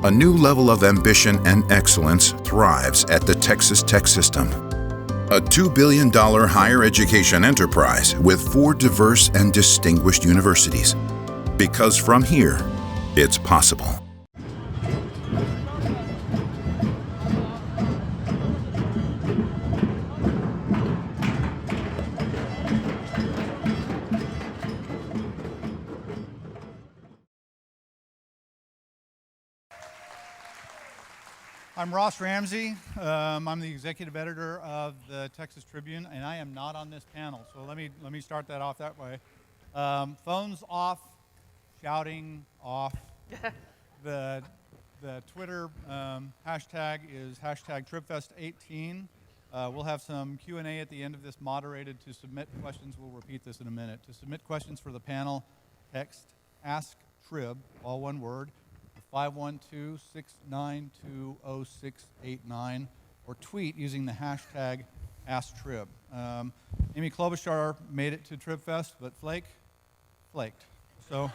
A new level of ambition and excellence thrives at the Texas Tech System. A $2 billion higher education enterprise with 4 diverse and distinguished universities. Because from here, it's possible. I'm Ross Ramsey. I'm the executive editor of the Texas Tribune, and I am not on this panel. So let me start that off that way. Phones off, shouting off. The Twitter hashtag is #TribFest18. We'll have some Q&A at the end of this moderated. To submit questions, we'll repeat this in a minute. To submit questions for the panel, text AskTrib, all one word, 512-692-0689, or tweet using the hashtag AskTrib. Amy Klobuchar made it to TribFest, but flaked. So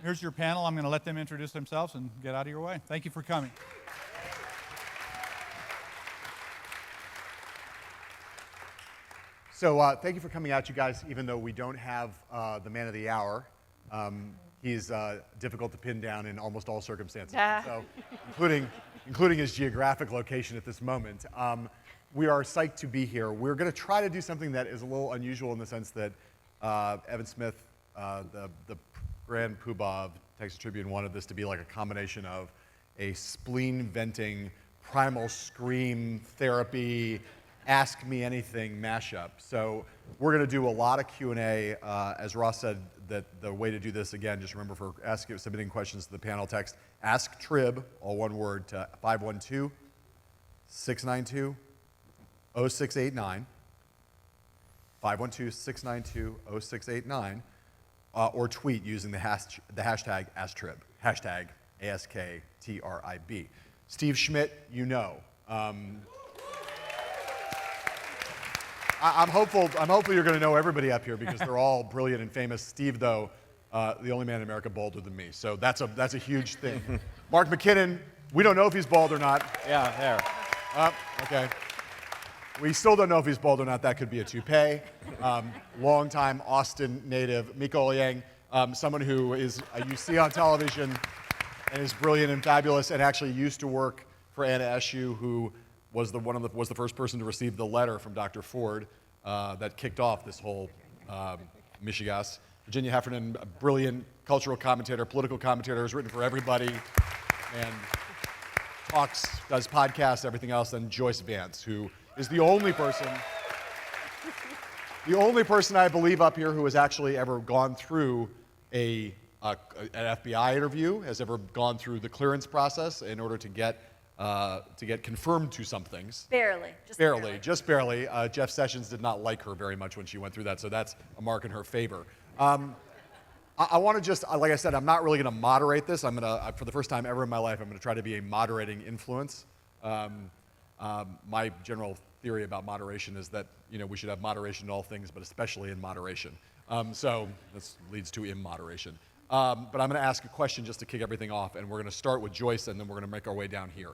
here's your panel. I'm going to let them introduce themselves and get out of your way. Thank you for coming. So thank you for coming out, you guys, even though we don't have the man of the hour. He's difficult to pin down in almost all circumstances, so including his geographic location at this moment. We are psyched to be here. We're going to try to do something that is a little unusual in the sense that Evan Smith, the grand poobah of Texas Tribune, wanted this to be like a combination of a spleen-venting, primal scream therapy, ask me anything mashup. So we're going to do a lot of Q&A. As Ross said, that the way to do this, again, just remember for submitting questions to the panel, text AskTrib, all one word, to 512-692-0689, 512-692-0689, or tweet using the hashtag AskTrib, hashtag ASKTRIB. Steve Schmidt, you know. I'm hopeful you're going to know everybody up here because they're all brilliant and famous. Steve, though, the only man in America bolder than me, so that's a huge thing. Mark McKinnon, we don't know if he's bald or not. Yeah, there. Okay. We still don't know if he's bald or not. That could be a toupee. Longtime Austin native, Miko Liang, someone who is you see on television and is brilliant and fabulous, and actually used to work for Anna Eshoo, who was the first person to receive the letter from Dr. Ford that kicked off this whole mishigas. Virginia Heffernan, a brilliant cultural commentator, political commentator, has written for everybody, and talks, does podcasts, everything else. And Joyce Vance, who is the only person I believe up here who has actually ever gone through an FBI interview, has ever gone through the clearance process in order to get confirmed to some things. Barely. Just barely. Jeff Sessions did not like her very much when she went through that, so that's a mark in her favor. I want to just, like I said, I'm not really going to moderate this. I'm going to, for the first time ever in my life, I'm going to try to be a moderating influence. My general theory about moderation is that we should have moderation in all things, but especially in moderation. So this leads to immoderation. But I'm going to ask a question just to kick everything off, and we're going to start with Joyce, and then we're going to make our way down here.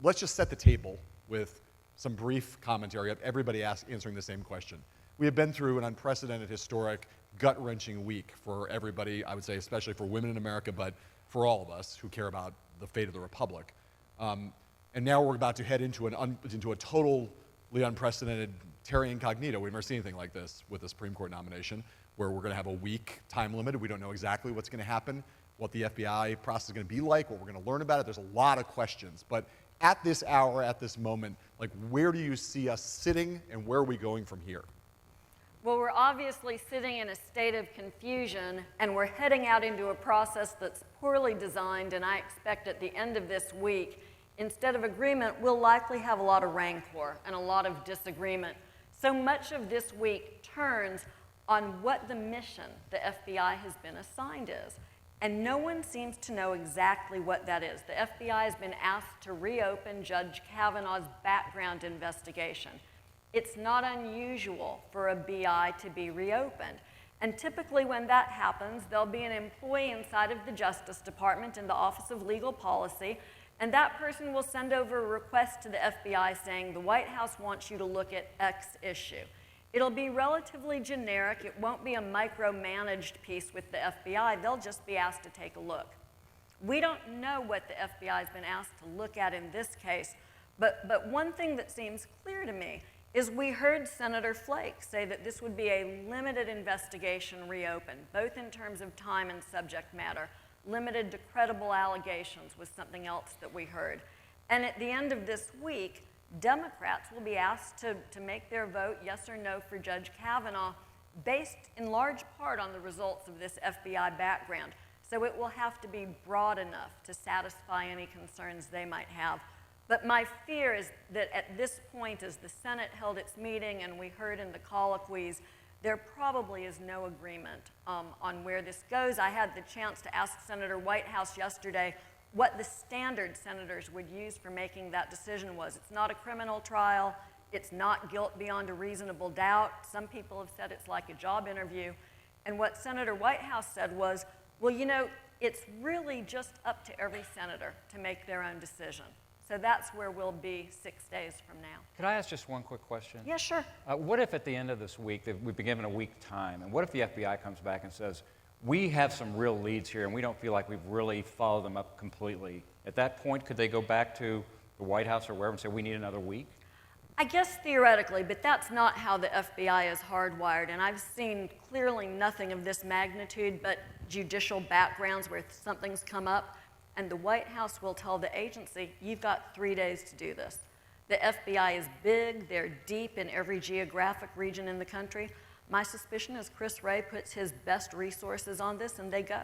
Let's just set the table with some brief commentary of everybody answering the same question. We have been through an unprecedented, historic, gut-wrenching week for everybody, I would say, especially for women in America, but for all of us who care about the fate of the Republic. And now we're about to head into a totally unprecedented terra incognita. We've never seen anything like this with a Supreme Court nomination, where we're going to have a week time limit. We don't know exactly what's going to happen, what the FBI process is going to be like, what we're going to learn about it. There's a lot of questions. But at this hour, at this moment, where do you see us sitting, and where are we going from here? Well, we're obviously sitting in a state of confusion, and we're heading out into a process that's poorly designed, and I expect at the end of this week, instead of agreement, we'll likely have a lot of rancor and a lot of disagreement. So much of this week turns on what the mission the FBI has been assigned is. And no one seems to know exactly what that is. The FBI has been asked to reopen Judge Kavanaugh's background investigation. It's not unusual for a BI to be reopened. And typically when that happens, there'll be an employee inside of the Justice Department in the Office of Legal Policy, and that person will send over a request to the FBI saying, the White House wants you to look at X issue. It'll be relatively generic. It won't be a micromanaged piece with the FBI. They'll just be asked to take a look. We don't know what the FBI has been asked to look at in this case, but one thing that seems clear to me is we heard Senator Flake say that this would be a limited investigation reopened, both in terms of time and subject matter. Limited to credible allegations was something else that we heard. And at the end of this week, Democrats will be asked to make their vote yes or no for Judge Kavanaugh based in large part on the results of this FBI background. So it will have to be broad enough to satisfy any concerns they might have. But my fear is that at this point, as the Senate held its meeting and we heard in the colloquies, there probably is no agreement on where this goes. I had the chance to ask Senator Whitehouse yesterday what the standard senators would use for making that decision was. It's not a criminal trial. It's not guilt beyond a reasonable doubt. Some people have said it's like a job interview. And what Senator Whitehouse said was, well, you know, it's really just up to every senator to make their own decision. So that's where we'll be 6 days from now. Could I ask just one quick question? Yeah, sure. What if at the end of this week, that we've been given a week time, and what if the FBI comes back and says, we have some real leads here and we don't feel like we've really followed them up completely? At that point, could they go back to the White House or wherever and say, we need another week? I guess theoretically, but that's not how the FBI is hardwired. And I've seen clearly nothing of this magnitude but judicial backgrounds where something's come up. And the White House will tell the agency, you've got 3 days to do this. The FBI is big, they're deep in every geographic region in the country. My suspicion is Chris Wray puts his best resources on this and they go.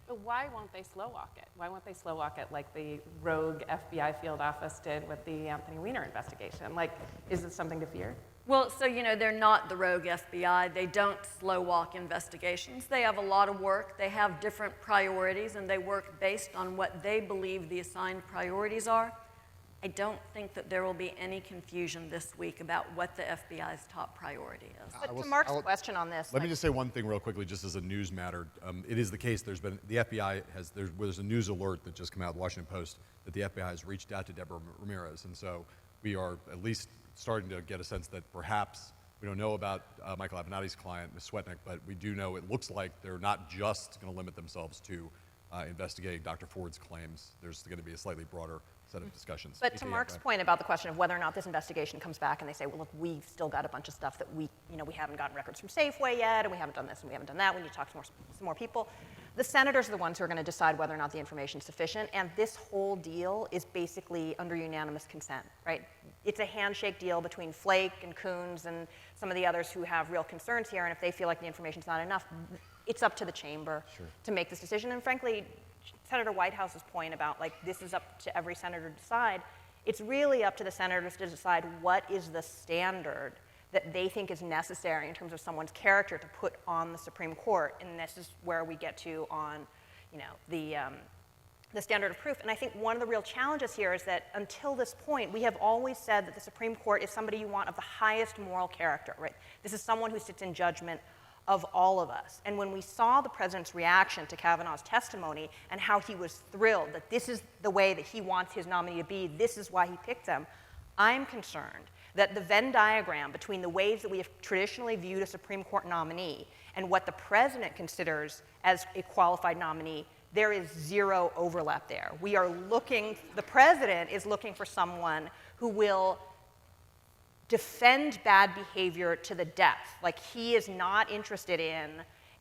But why won't they slow walk it? Why won't they slow walk it like the rogue FBI field office did with the Anthony Weiner investigation? Like, is this something to fear? Well, so, you know, they're not the rogue FBI. They don't slow walk investigations. They have a lot of work. They have different priorities, and they work based on what they believe the assigned priorities are. I don't think that there will be any confusion this week about what the FBI's top priority is. But to Mark's question on this, Let me just say one thing real quickly, just as a news matter. It is the case. The FBI has there's a news alert that just came out of the Washington Post that the FBI has reached out to Deborah Ramirez, and so we are at least starting to get a sense that perhaps we don't know about Michael Avenatti's client, Ms. Swetnick, but we do know it looks like they're not just going to limit themselves to investigating Dr. Ford's claims. There's going to be a slightly broader set of discussions. But to Mark's point about the question of whether or not this investigation comes back and they say, well, look, we've still got a bunch of stuff that we haven't gotten records from Safeway yet, and we haven't done this and we haven't done that. We need to talk to some more people. The senators are the ones who are going to decide whether or not the information is sufficient, and this whole deal is basically under unanimous consent, right? It's a handshake deal between Flake and Coons and some of the others who have real concerns here, and if they feel like the information's not enough, it's up to the chamber to make this decision. And frankly, Senator Whitehouse's point about, like, this is up to every senator to decide, it's really up to the senators to decide what is the standard that they think is necessary in terms of someone's character to put on the Supreme Court. And this is where we get to on, the standard of proof. And I think one of the real challenges here is that until this point, we have always said that the Supreme Court is somebody you want of the highest moral character, right? This is someone who sits in judgment of all of us. And when we saw the president's reaction to Kavanaugh's testimony and how he was thrilled that this is the way that he wants his nominee to be, this is why he picked them, I'm concerned that the Venn diagram between the ways that we have traditionally viewed a Supreme Court nominee and what the president considers as a qualified nominee, there is zero overlap there. The president is looking for someone who will defend bad behavior to the death. Like, he is not interested in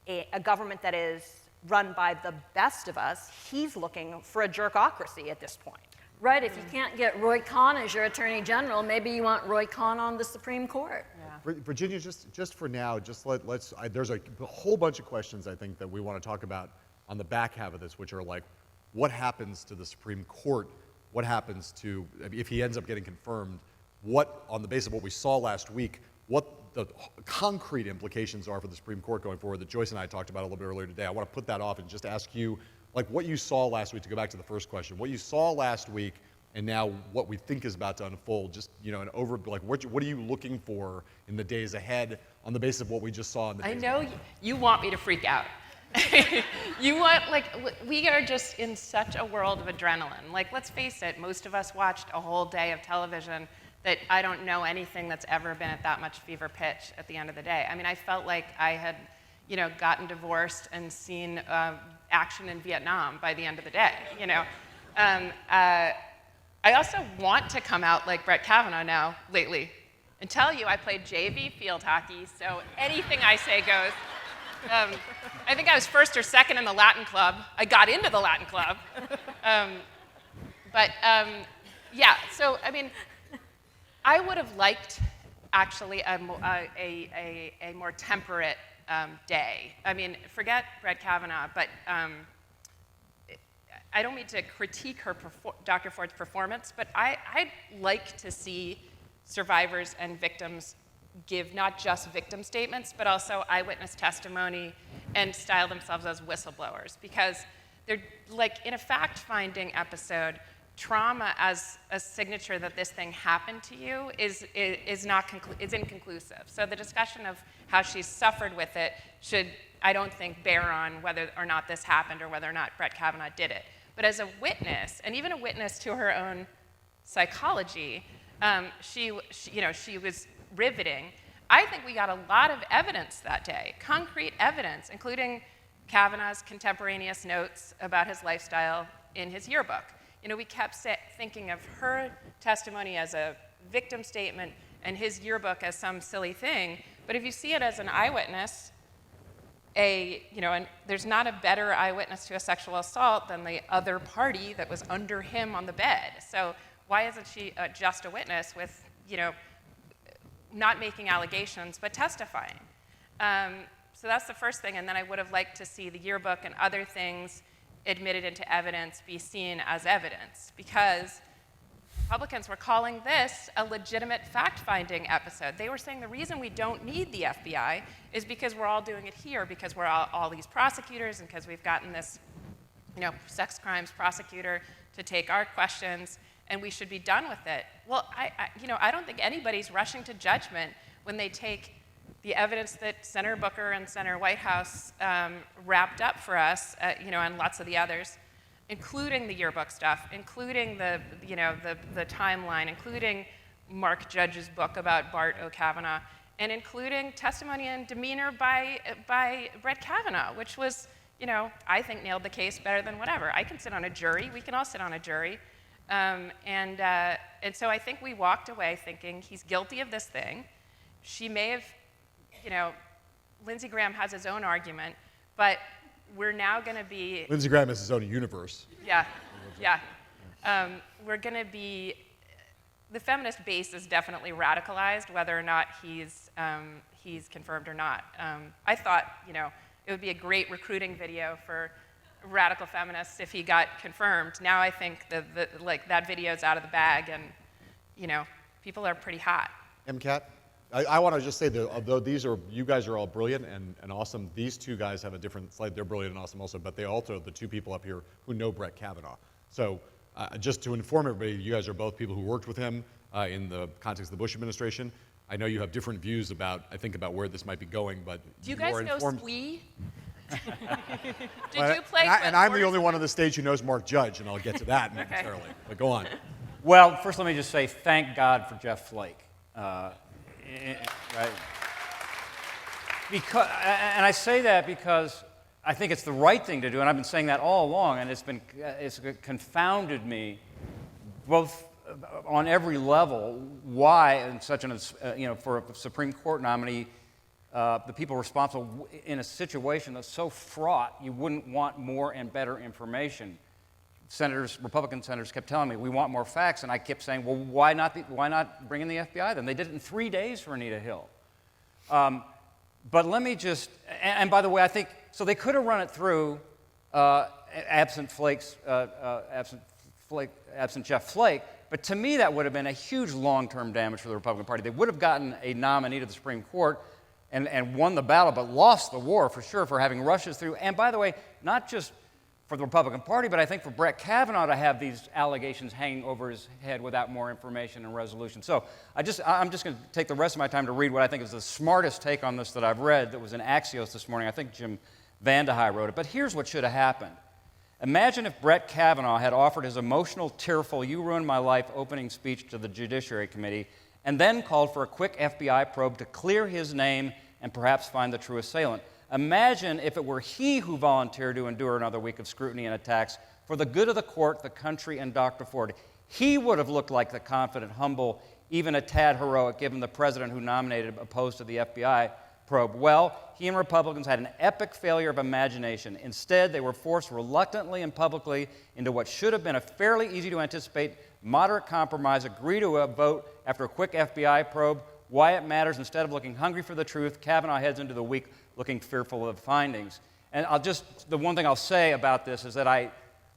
a government that is run by the best of us. He's looking for a jerkocracy at this point. Right, if you can't get Roy Cohn as your Attorney General, maybe you want Roy Cohn on the Supreme Court. Yeah. Virginia, just for now, there's a whole bunch of questions I think that we want to talk about on the back half of this, which are like, what happens to the Supreme Court? What happens to, if he ends up getting confirmed, what, on the basis of what we saw last week, what the concrete implications are for the Supreme Court going forward that Joyce and I talked about a little bit earlier today. I want to put that off and just ask you, like, what you saw last week, to go back to the first question, what you saw last week and now what we think is about to unfold. Just, you know, what are you looking for in the days ahead on the basis of what we just saw in the days I know you want me to freak out. We are just in such a world of adrenaline. Like, let's face it, most of us watched a whole day of television that I don't know anything that's ever been at that much fever pitch at the end of the day. I mean, I felt like I had, you know, gotten divorced and seen action in Vietnam by the end of the day, you know. I also want to come out like Brett Kavanaugh now, lately, and tell you I played JV field hockey, so anything I say goes. I think I was first or second in the Latin club. I got into the Latin club. Yeah, so, I mean, I would have liked, actually, a more temperate day. I mean, forget Brett Kavanaugh, but I don't mean to critique Dr. Ford's performance, but I'd like to see survivors and victims give not just victim statements, but also eyewitness testimony and style themselves as whistleblowers. Because they're, like, in a fact-finding episode, trauma as a signature that this thing happened to you is inconclusive. So the discussion of how she's suffered with it should, I don't think, bear on whether or not this happened or whether or not Brett Kavanaugh did it. But as a witness, and even a witness to her own psychology, she was riveting. I think we got a lot of evidence that day, concrete evidence, including Kavanaugh's contemporaneous notes about his lifestyle in his yearbook. You know, we kept thinking of her testimony as a victim statement and his yearbook as some silly thing, but if you see it as an eyewitness, and there's not a better eyewitness to a sexual assault than the other party that was under him on the bed. So why isn't she just a witness with, not making allegations, but testifying? So that's the first thing, and then I would have liked to see the yearbook and other things admitted into evidence be seen as evidence, because Republicans were calling this a legitimate fact-finding episode. They were saying the reason we don't need the FBI is because we're all doing it here, because we're all these prosecutors, and because we've gotten this, sex crimes prosecutor to take our questions, and we should be done with it. Well, I don't think anybody's rushing to judgment when they take the evidence that Senator Booker and Senator Whitehouse wrapped up for us, and lots of the others, including the yearbook stuff, including the timeline, including Mark Judge's book about Bart O'Kavanaugh, and including testimony and demeanor by Brett Kavanaugh, which was, I think nailed the case better than whatever. I can sit on a jury. We can all sit on a jury. And so I think we walked away thinking he's guilty of this thing. She may have, Lindsey Graham has his own argument, but we're now going to be... Lindsey Graham has his own universe. Yeah. We're going to be... The feminist base is definitely radicalized, whether or not he's confirmed or not. I thought, it would be a great recruiting video for radical feminists if he got confirmed. Now I think that video's out of the bag, and people are pretty hot. MCAT, I want to just say that although you guys are all brilliant and awesome, these two guys have a different slide. They're brilliant and awesome also, but they also are the two people up here who know Brett Kavanaugh. So just to inform everybody, you guys are both people who worked with him in the context of the Bush administration. I know you have different views about where this might be going, but do you guys know SWE? Did you play? And I'm the only one on the stage who knows Mark Judge, and I'll get to that momentarily. Okay. But go on. Well, first let me just say thank God for Jeff Flake. Right? And I say that because I think it's the right thing to do, and I've been saying that all along, and it's confounded me, both on every level, why in such for a Supreme Court nominee, the people responsible in a situation that's so fraught, you wouldn't want more and better information. Republican senators kept telling me, we want more facts, and I kept saying, well, why not bring in the FBI then? They did it in 3 days for Anita Hill. But let me just, and by the way, I think, so they could have run it through absent Jeff Flake, but to me that would have been a huge long-term damage for the Republican Party. They would have gotten a nominee to the Supreme Court and won the battle, but lost the war for sure for having rushes through, and by the way, not just for the Republican Party, but I think for Brett Kavanaugh to have these allegations hanging over his head without more information and resolution. So I'm just going to take the rest of my time to read what I think is the smartest take on this that I've read that was in Axios this morning. I think Jim Vandehei wrote it. But here's what should have happened. Imagine if Brett Kavanaugh had offered his emotional, tearful, "you ruined my life" opening speech to the Judiciary Committee and then called for a quick FBI probe to clear his name and perhaps find the true assailant. Imagine if it were he who volunteered to endure another week of scrutiny and attacks for the good of the court, the country, and Dr. Ford. He would have looked like the confident, humble, even a tad heroic, given the president who nominated him opposed to the FBI probe. Well, he and Republicans had an epic failure of imagination. Instead, they were forced reluctantly and publicly into what should have been a fairly easy to anticipate moderate compromise, agree to a vote after a quick FBI probe. Why it matters, instead of looking hungry for the truth, Kavanaugh heads into the week looking fearful of findings. And the one thing I'll say about this is that I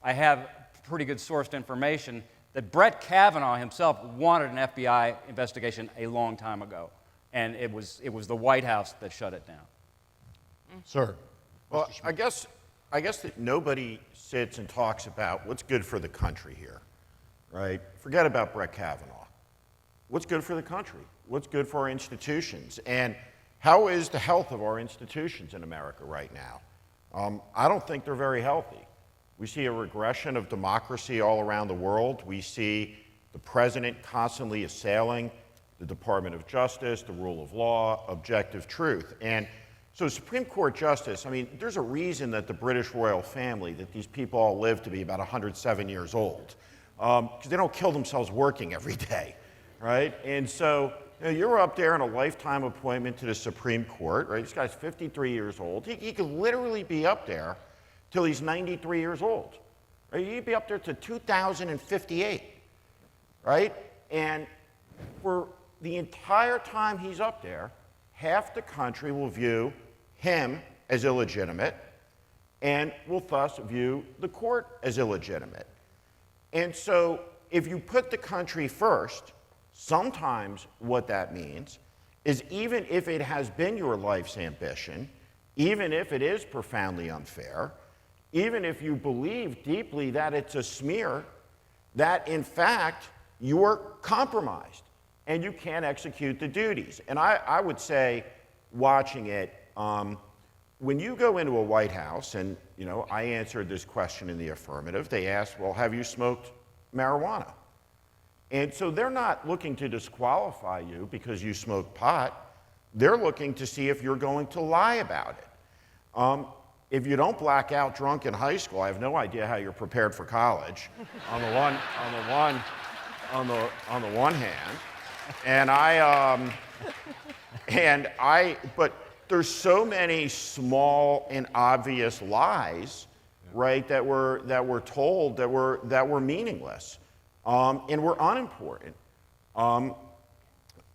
have pretty good sourced information that Brett Kavanaugh himself wanted an FBI investigation a long time ago. And it was the White House that shut it down. Sir. Well, I guess that nobody sits and talks about what's good for the country here, right? Forget about Brett Kavanaugh. What's good for the country? What's good for our institutions? And how is the health of our institutions in America right now? I don't think they're very healthy. We see a regression of democracy all around the world. We see the president constantly assailing the Department of Justice, the rule of law, objective truth. And so Supreme Court justice, I mean, there's a reason that the British royal family, that these people all live to be about 107 years old, because they don't kill themselves working every day, right? And so you're up there in a lifetime appointment to the Supreme Court, right? This guy's 53 years old. He could literally be up there till he's 93 years old. Right? He'd be up there to 2058, right? And for the entire time he's up there, half the country will view him as illegitimate and will thus view the court as illegitimate. And so if you put the country first, sometimes what that means is even if it has been your life's ambition, even if it is profoundly unfair, even if you believe deeply that it's a smear, that in fact you're compromised and you can't execute the duties. And I would say, watching it, when you go into a White House, and I answered this question in the affirmative, they asked, well, have you smoked marijuana? And so they're not looking to disqualify you because you smoke pot. They're looking to see if you're going to lie about it. If you don't black out drunk in high school, I have no idea how you're prepared for college. on the one hand, but there's so many small and obvious lies, right, that were told that were meaningless, and were unimportant,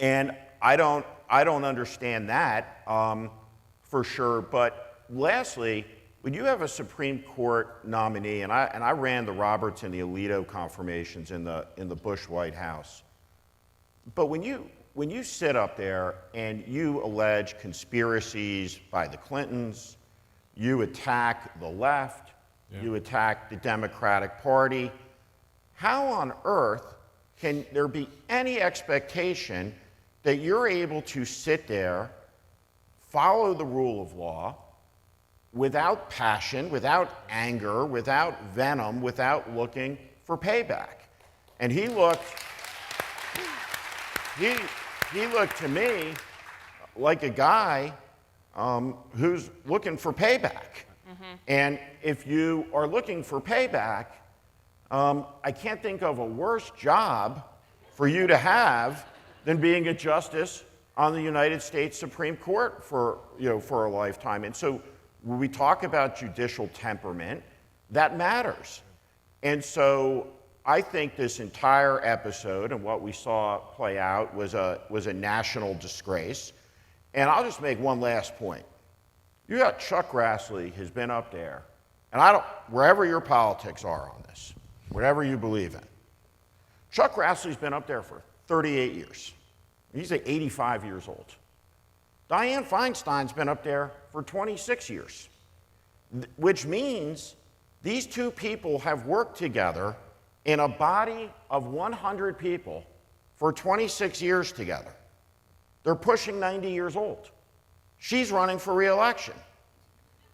and I don't understand that for sure. But lastly, when you have a Supreme Court nominee, and I ran the Roberts and the Alito confirmations in the Bush White House, but when you sit up there and you allege conspiracies by the Clintons, you attack the left, you attack the Democratic Party, how on earth can there be any expectation that you're able to sit there, follow the rule of law, without passion, without anger, without venom, without looking for payback? And he looked to me like a guy who's looking for payback. Mm-hmm. And if you are looking for payback, I can't think of a worse job for you to have than being a justice on the United States Supreme Court for a lifetime. And so when we talk about judicial temperament, that matters. And so I think this entire episode and what we saw play out was a national disgrace. And I'll just make one last point. You got Chuck Grassley has been up there, and wherever your politics are on this, whatever you believe in, Chuck Grassley's been up there for 38 years. He's 85 years old. Dianne Feinstein's been up there for 26 years, which means These two people have worked together in a body of 100 people for 26 years together. They're pushing 90 years old. She's running for re-election.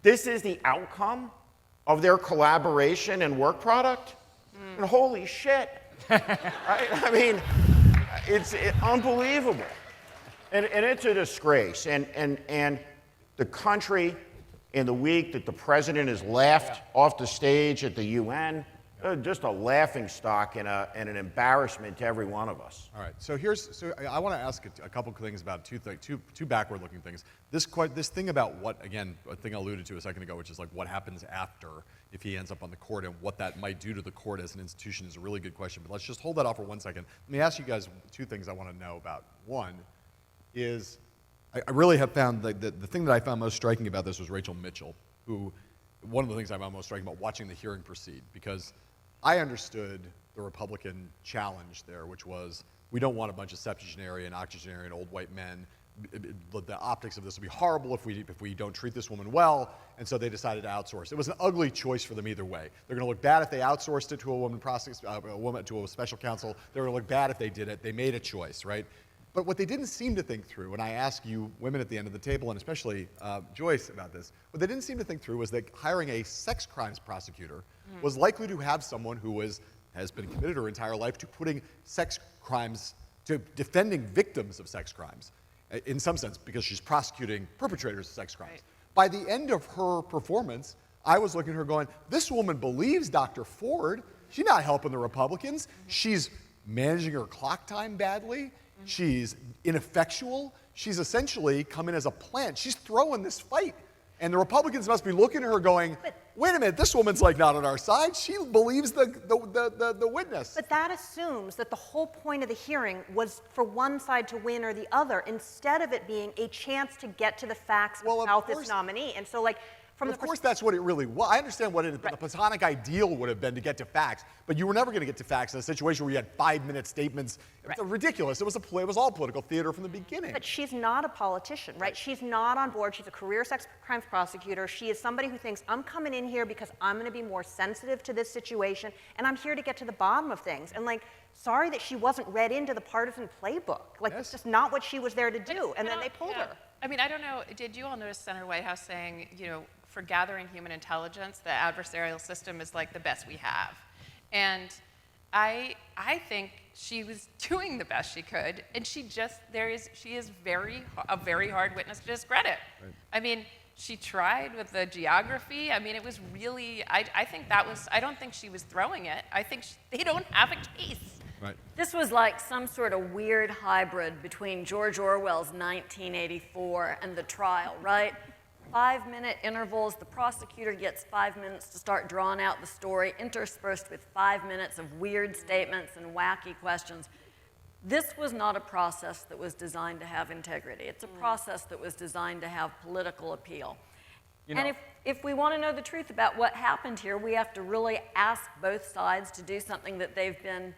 This is the outcome of their collaboration and work product? And holy shit, right? I mean, it's unbelievable. And it's a disgrace. And the country, in the week that the president is laughed off the stage at the UN, just a laughing stock and an embarrassment to every one of us. All right, so I want to ask a couple things about two backward-looking things. This thing about what, again, a thing I alluded to a second ago, which is like what happens after if he ends up on the court and what that might do to the court as an institution is a really good question, but let's just hold that off for 1 second. Let me ask you guys two things I want to know about. One is, I really have found the thing that I found most striking about this was Rachel Mitchell, who, one of the things I found most striking about watching the hearing proceed, because I understood the Republican challenge there, which was, we don't want a bunch of septuagenarian, octogenarian, old white men. The optics of this will be horrible if we don't treat this woman well, and so they decided to outsource. It was an ugly choice for them either way. They're going to look bad if they outsourced it to to a special counsel. They're going to look bad if they did it. They made a choice, right? But what they didn't seem to think through, and I ask you women at the end of the table, and especially Joyce about this, what they didn't seem to think through was that hiring a sex crimes prosecutor was likely to have someone who has been committed her entire life to putting sex crimes, to defending victims of sex crimes, in some sense, because she's prosecuting perpetrators of sex crimes. Right. By the end of her performance, I was looking at her going, this woman believes Dr. Ford. She's not helping the Republicans. She's managing her clock time badly. She's ineffectual. She's essentially come in as a plant. She's throwing this fight. And the Republicans must be looking at her going, wait a minute, this woman's like not on our side. She believes the witness. But that assumes that the whole point of the hearing was for one side to win or the other, instead of it being a chance to get to the facts about this nominee. And so, like, of course, that's what it really was. I understand what the platonic ideal would have been to get to facts, but you were never going to get to facts in a situation where you had 5-minute statements. It's ridiculous. It was all political theater from the beginning. But she's not a politician, right? She's not on board. She's a career sex crimes prosecutor. She is somebody who thinks, I'm coming in here because I'm going to be more sensitive to this situation, and I'm here to get to the bottom of things. And, like, sorry that she wasn't read into the partisan playbook. Like, it's just not what she was there to do, and then they pulled her. I mean, I don't know, did you all notice Senator Whitehouse saying, you know, for gathering human intelligence, the adversarial system is like the best we have. And I think she was doing the best she could, and she is a very hard witness to discredit. Right. I mean, she tried with the geography. I mean, it was really, I think that was, I don't think she was throwing it. I think they don't have a case. Right. This was like some sort of weird hybrid between George Orwell's 1984 and the trial, right? 5-minute intervals. The prosecutor gets 5 minutes to start drawing out the story, interspersed with 5 minutes of weird statements and wacky questions. This was not a process that was designed to have integrity. It's a process that was designed to have political appeal. You know, and if we want to know the truth about what happened here, we have to really ask both sides to do something that they've been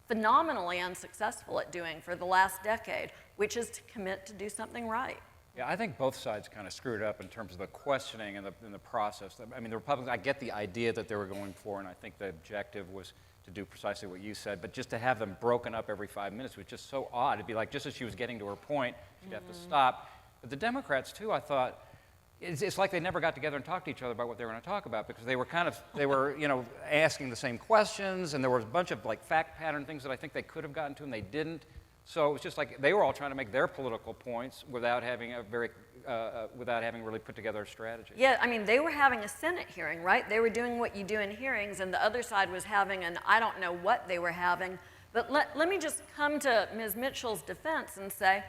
phenomenally unsuccessful at doing for the last decade, which is to commit to do something right. Yeah, I think both sides kind of screwed up in terms of the questioning and the process. I mean, the Republicans, I get the idea that they were going for, and I think the objective was to do precisely what you said, but just to have them broken up every 5 minutes was just so odd. It'd be like just as she was getting to her point, she'd have to stop. But the Democrats, too, I thought, it's like they never got together and talked to each other about what they were going to talk about, because they were you know, asking the same questions, and there was a bunch of like fact pattern things that I think they could have gotten to and they didn't. So it was just like they were all trying to make their political points without having really put together a strategy. Yeah, I mean, they were having a Senate hearing, right? They were doing what you do in hearings, and the other side was having an I don't know what they were having. But let me just come to Ms. Mitchell's defense and say,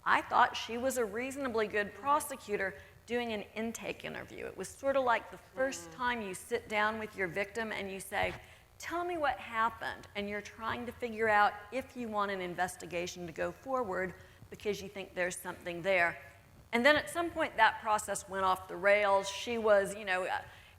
I thought she was a reasonably good prosecutor doing an intake interview. It was sort of like the first time you sit down with your victim and you say, tell me what happened, and you're trying to figure out if you want an investigation to go forward because you think there's something there. And then at some point that process went off the rails. She was, you know,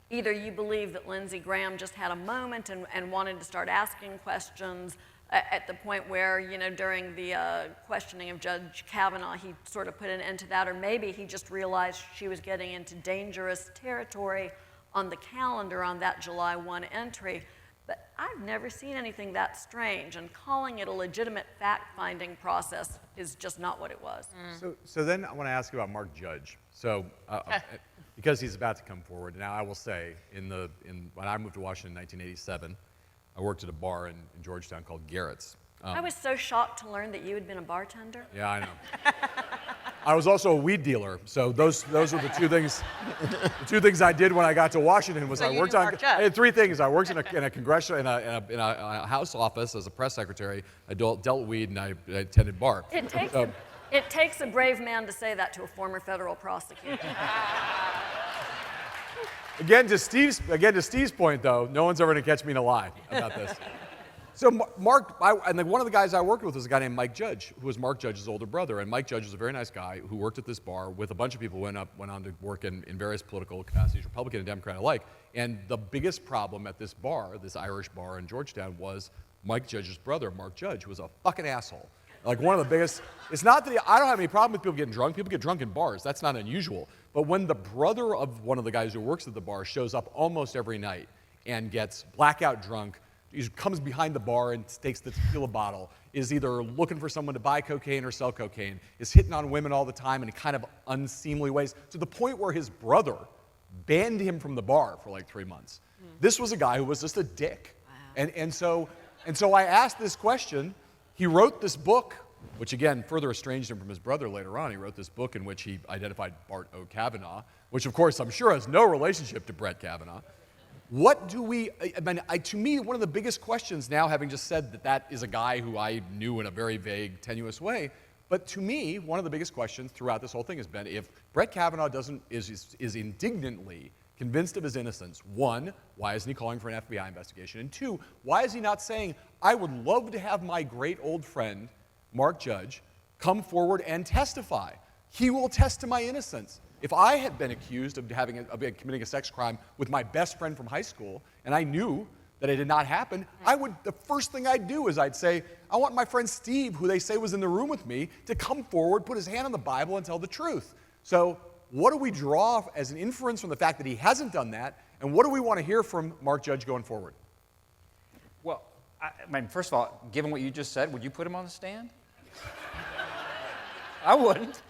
either you believe that Lindsey Graham just had a moment and wanted to start asking questions at the point where, you know, during the questioning of Judge Kavanaugh, he sort of put an end to that, or maybe he just realized she was getting into dangerous territory on the calendar on that July 1 entry. But I've never seen anything that strange, and calling it a legitimate fact-finding process is just not what it was. So then I want to ask you about Mark Judge. So because he's about to come forward, now I will say, when I moved to Washington in 1987, I worked at a bar in Georgetown called Garrett's. I was so shocked to learn that you had been a bartender. Yeah, I know. I was also a weed dealer, so those were the two things. The two things I did when I got to Washington was So I you worked knew on. Mark Judge. I did three things. I worked in a congressional in a House office as a press secretary. I dealt weed and I attended bar. It takes a brave man to say that to a former federal prosecutor. Again, to Steve's point, though, no one's ever going to catch me in a lie about this. So Mark, one of the guys I worked with was a guy named Mike Judge, who was Mark Judge's older brother. And Mike Judge was a very nice guy who worked at this bar with a bunch of people who went on to work in various political capacities, Republican and Democrat alike. And the biggest problem at this bar, this Irish bar in Georgetown, was Mike Judge's brother, Mark Judge, who was a fucking asshole. Like one of the biggest. It's not that I don't have any problem with people getting drunk. People get drunk in bars. That's not unusual. But when the brother of one of the guys who works at the bar shows up almost every night and gets blackout drunk, he comes behind the bar and takes the tequila bottle, is either looking for someone to buy cocaine or sell cocaine, is hitting on women all the time in kind of unseemly ways, to the point where his brother banned him from the bar for like 3 months. This was a guy who was just a dick. Wow. And so I asked this question. He wrote this book, which again further estranged him from his brother later on. He wrote this book in which he identified Bart O. Kavanaugh, which of course I'm sure has no relationship to Brett Kavanaugh. What do we, to me, one of the biggest questions now, having just said that is a guy who I knew in a very vague, tenuous way, but to me, one of the biggest questions throughout this whole thing has been if Brett Kavanaugh is indignantly convinced of his innocence, one, why isn't he calling for an FBI investigation? And two, why is he not saying, I would love to have my great old friend, Mark Judge, come forward and testify. He will attest to my innocence. If I had been accused of committing a sex crime with my best friend from high school, and I knew that it did not happen, the first thing I'd do is I'd say, I want my friend Steve, who they say was in the room with me, to come forward, put his hand on the Bible, and tell the truth. So what do we draw as an inference from the fact that he hasn't done that, and what do we want to hear from Mark Judge going forward? Well, first of all, given what you just said, would you put him on the stand? I wouldn't.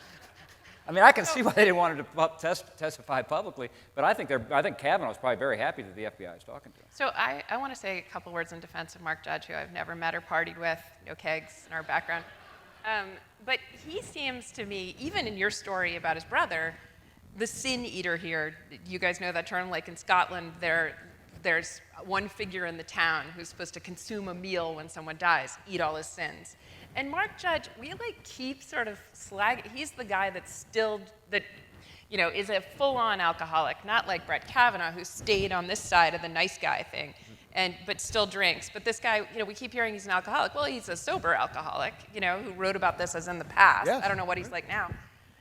I can see why they didn't want him to testify publicly, but I think Kavanaugh's probably very happy that the FBI is talking to him. So I want to say a couple words in defense of Mark Judge, who I've never met or partied with, no kegs in our background. But he seems to me, even in your story about his brother, the sin eater here. You guys know that term, like in Scotland, there's one figure in the town who's supposed to consume a meal when someone dies, eat all his sins. And Mark Judge, we keep sort of he's the guy is a full-on alcoholic, not like Brett Kavanaugh, who stayed on this side of the nice guy thing, but still drinks. But this guy, we keep hearing he's an alcoholic. Well, he's a sober alcoholic, who wrote about this as in the past. Yes. I don't know what he's like now.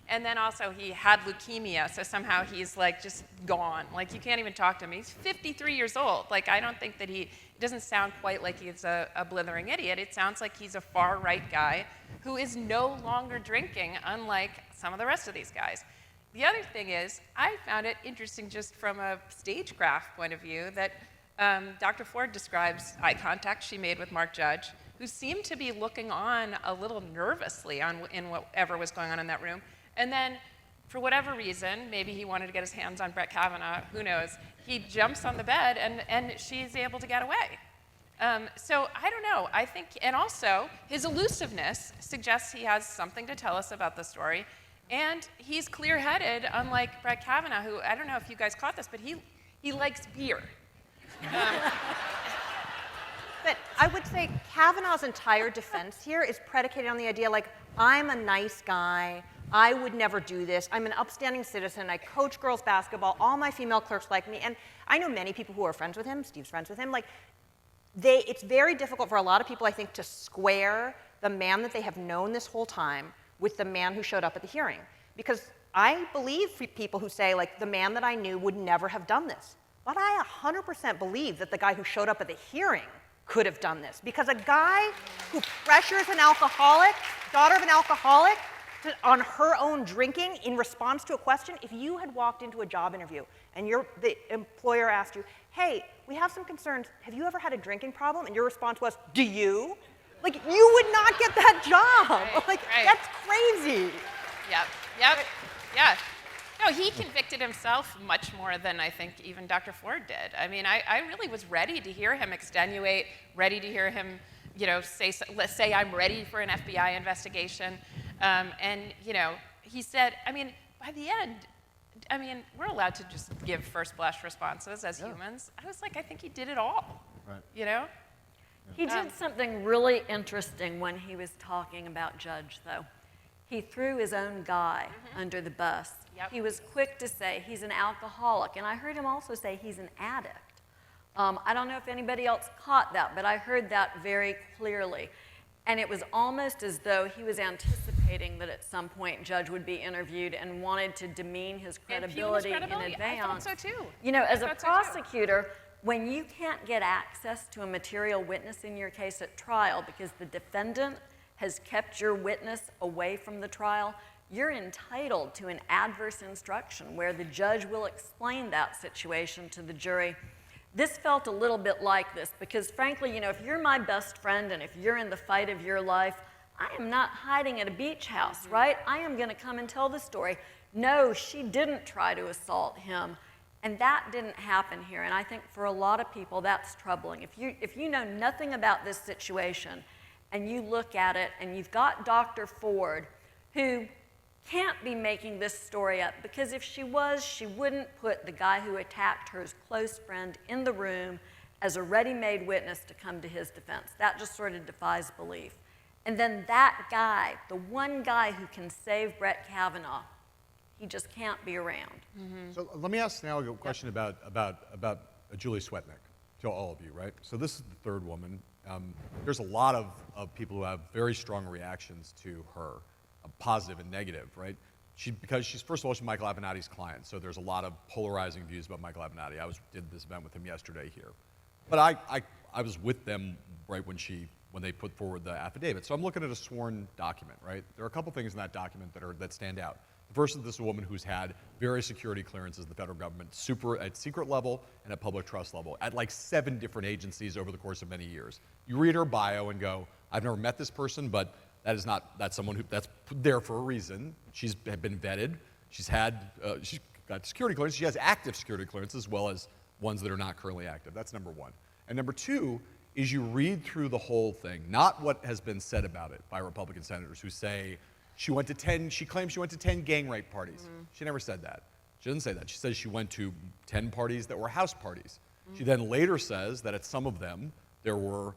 And then also he had leukemia, so somehow he's just gone. You can't even talk to him. He's 53 years old. I don't think that it doesn't sound quite like he's a blithering idiot. It sounds like he's a far-right guy who is no longer drinking, unlike some of the rest of these guys. The other thing is, I found it interesting just from a stagecraft point of view that Dr. Ford describes eye contact she made with Mark Judge, who seemed to be looking on a little nervously in whatever was going on in that room. And then, for whatever reason, maybe he wanted to get his hands on Brett Kavanaugh, who knows, he jumps on the bed and she's able to get away. So I don't know, I think, and also his elusiveness suggests he has something to tell us about the story, and he's clear-headed, unlike Brett Kavanaugh, who, I don't know if you guys caught this, but he likes beer. But I would say Kavanaugh's entire defense here is predicated on the idea, I'm a nice guy, I would never do this, I'm an upstanding citizen, I coach girls basketball, all my female clerks like me, and I know many people who are friends with him, Steve's friends with him, it's very difficult for a lot of people, I think, to square the man that they have known this whole time with the man who showed up at the hearing. Because I believe people who say, the man that I knew would never have done this. But I 100% believe that the guy who showed up at the hearing could have done this. Because a guy who pressures an alcoholic, daughter of an alcoholic, on her own drinking in response to a question. If you had walked into a job interview and the employer asked you, hey, we have some concerns, have you ever had a drinking problem? And your response was, do you? Like, you would not get that job. That's crazy. Yep. Yeah. No, he convicted himself much more than I think even Dr. Ford did. I mean, I really was ready to hear him extenuate, ready to hear him, let's say I'm ready for an FBI investigation. And, he said, I mean, by the end, we're allowed to just give first blush responses as humans. I was like, I think he did it all, Right. He did something really interesting when he was talking about Judge, though. He threw his own guy under the bus. Yep. He was quick to say he's an alcoholic, and I heard him also say he's an addict. I don't know if anybody else caught that, but I heard that very clearly. And it was almost as though he was anticipating that at some point Judge would be interviewed and wanted to demean his credibility in advance. I thought so too. As a prosecutor, when you can't get access to a material witness in your case at trial because the defendant has kept your witness away from the trial, you're entitled to an adverse instruction where the judge will explain that situation to the jury. This felt a little bit like this because, frankly, if you're my best friend and if you're in the fight of your life, I am not hiding at a beach house, right? I am going to come and tell the story. No, she didn't try to assault him. And that didn't happen here. And I think for a lot of people, that's troubling. If you know nothing about this situation and you look at it and you've got Dr. Ford, who can't be making this story up, because if she was, she wouldn't put the guy who attacked her close friend in the room as a ready-made witness to come to his defense. That just sort of defies belief. And then that guy, the one guy who can save Brett Kavanaugh, he just can't be around. So let me ask now a question about Julie Swetnick to all of you, right? So this is the third woman. There's a lot of people who have very strong reactions to her, positive and negative, right? Because she's, first of all, she's Michael Avenatti's client, so there's a lot of polarizing views about Michael Avenatti. I did this event with him yesterday here. But I was with them right when they put forward the affidavit. So I'm looking at a sworn document, right? There are a couple things in that document that stand out. The first is this woman who's had various security clearances in the federal government, at secret level and at public trust level, at like 7 different agencies over the course of many years. You read her bio and go, I've never met this person, but that's someone that's there for a reason. She's been vetted. She's got security clearance. She has active security clearance as well as ones that are not currently active. That's number one. And number two is you read through the whole thing, not what has been said about it by Republican senators who say she claims she went to 10 gang rape parties. She never said that. She doesn't say that. She says she went to 10 parties that were house parties. She then later says that at some of them, there were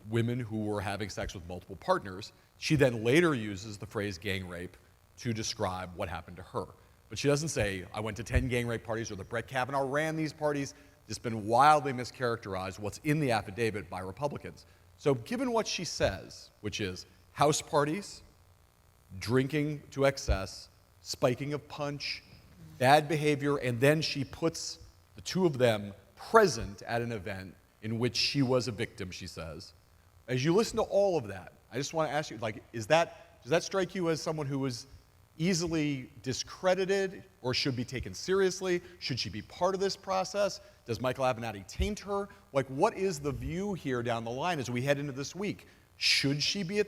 women who were having sex with multiple partners. She then later uses the phrase gang rape to describe what happened to her. But she doesn't say, I went to 10 gang rape parties or that Brett Kavanaugh ran these parties. It's been wildly mischaracterized, what's in the affidavit, by Republicans. So given what she says, which is house parties, drinking to excess, spiking of punch, bad behavior, and then she puts the two of them present at an event in which she was a victim, she says. As you listen to all of that, I just want to ask you, does that strike you as someone who was easily discredited or should be taken seriously? Should she be part of this process? Does Michael Avenatti taint her? What is the view here down the line as we head into this week? Should she be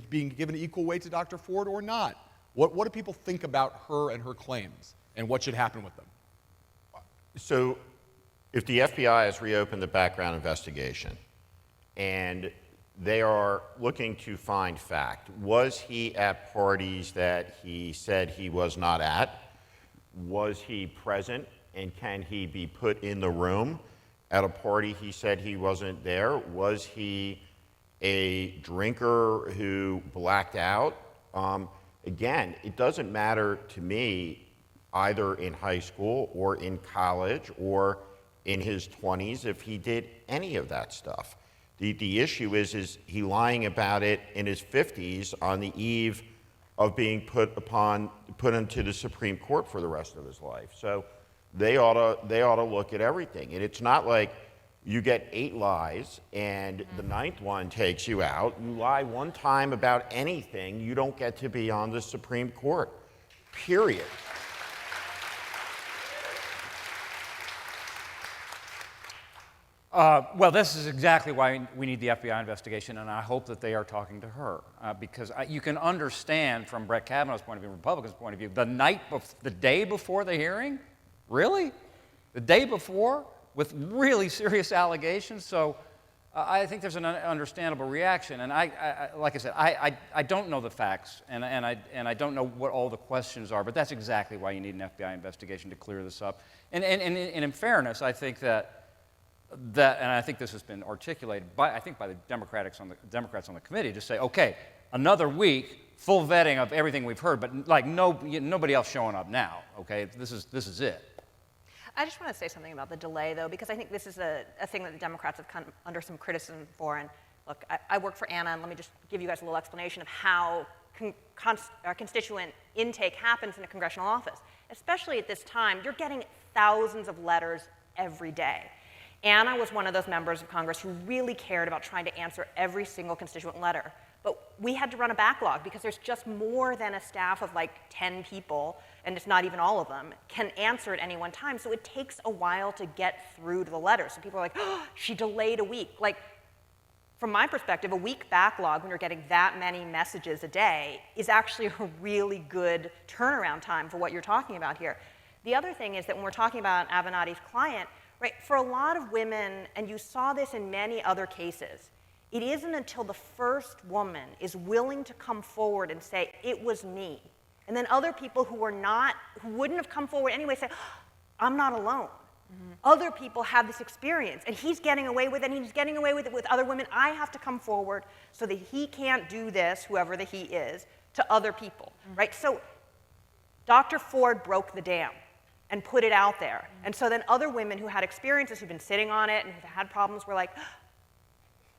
being given equal weight to Dr. Ford or not? What do people think about her and her claims, and what should happen with them? So if the FBI has reopened the background investigation and they are looking to find fact, was he at parties that he said he was not at? Was he present, and can he be put in the room at a party he said he wasn't there? Was he a drinker who blacked out? Again, it doesn't matter to me either in high school or in college or in his 20s if he did any of that stuff. The issue is he lying about it in his 50s on the eve of being put into the Supreme Court for the rest of his life. So they ought to look at everything. And it's not like You get 8 lies, and the 9th one takes you out. You lie one time about anything, you don't get to be on the Supreme Court, period. Well, this is exactly why we need the FBI investigation, and I hope that they are talking to her, because you can understand from Brett Kavanaugh's point of view, Republicans' point of view, the day before the hearing, really? The day before, with really serious allegations. So I think there's an understandable reaction, and like I said, I don't know the facts, and I don't know what all the questions are, but that's exactly why you need an FBI investigation to clear this up. And in fairness, I think that, and I think this has been articulated by the Democrats on the committee, to say, okay, another week, full vetting of everything we've heard, but like nobody else showing up now. Okay, this is it. I just want to say something about the delay, though, because I think this is a thing that the Democrats have come under some criticism for. And look, I work for Anna, and let me just give you guys a little explanation of how constituent intake happens in a congressional office. Especially at this time, you're getting thousands of letters every day. Anna was one of those members of Congress who really cared about trying to answer every single constituent letter. But we had to run a backlog because there's just more than a staff of like 10 people, and it's not even all of them, can answer at any one time. So it takes a while to get through to the letters. So people are like, oh, she delayed a week. Like, from my perspective, a week backlog when you're getting that many messages a day is actually a really good turnaround time for what you're talking about here. The other thing is that when we're talking about Avenatti's client, right, for a lot of women, and you saw this in many other cases, it isn't until the first woman is willing to come forward and say, it was me. And then other people who wouldn't have come forward anyway say, I'm not alone. Mm-hmm. Other people have this experience, and he's getting away with it, and he's getting away with it with other women. I have to come forward so that he can't do this, whoever the he is, to other people, right? So Dr. Ford broke the dam and put it out there. And so then other women who had experiences, who've been sitting on it and who've had problems, were like,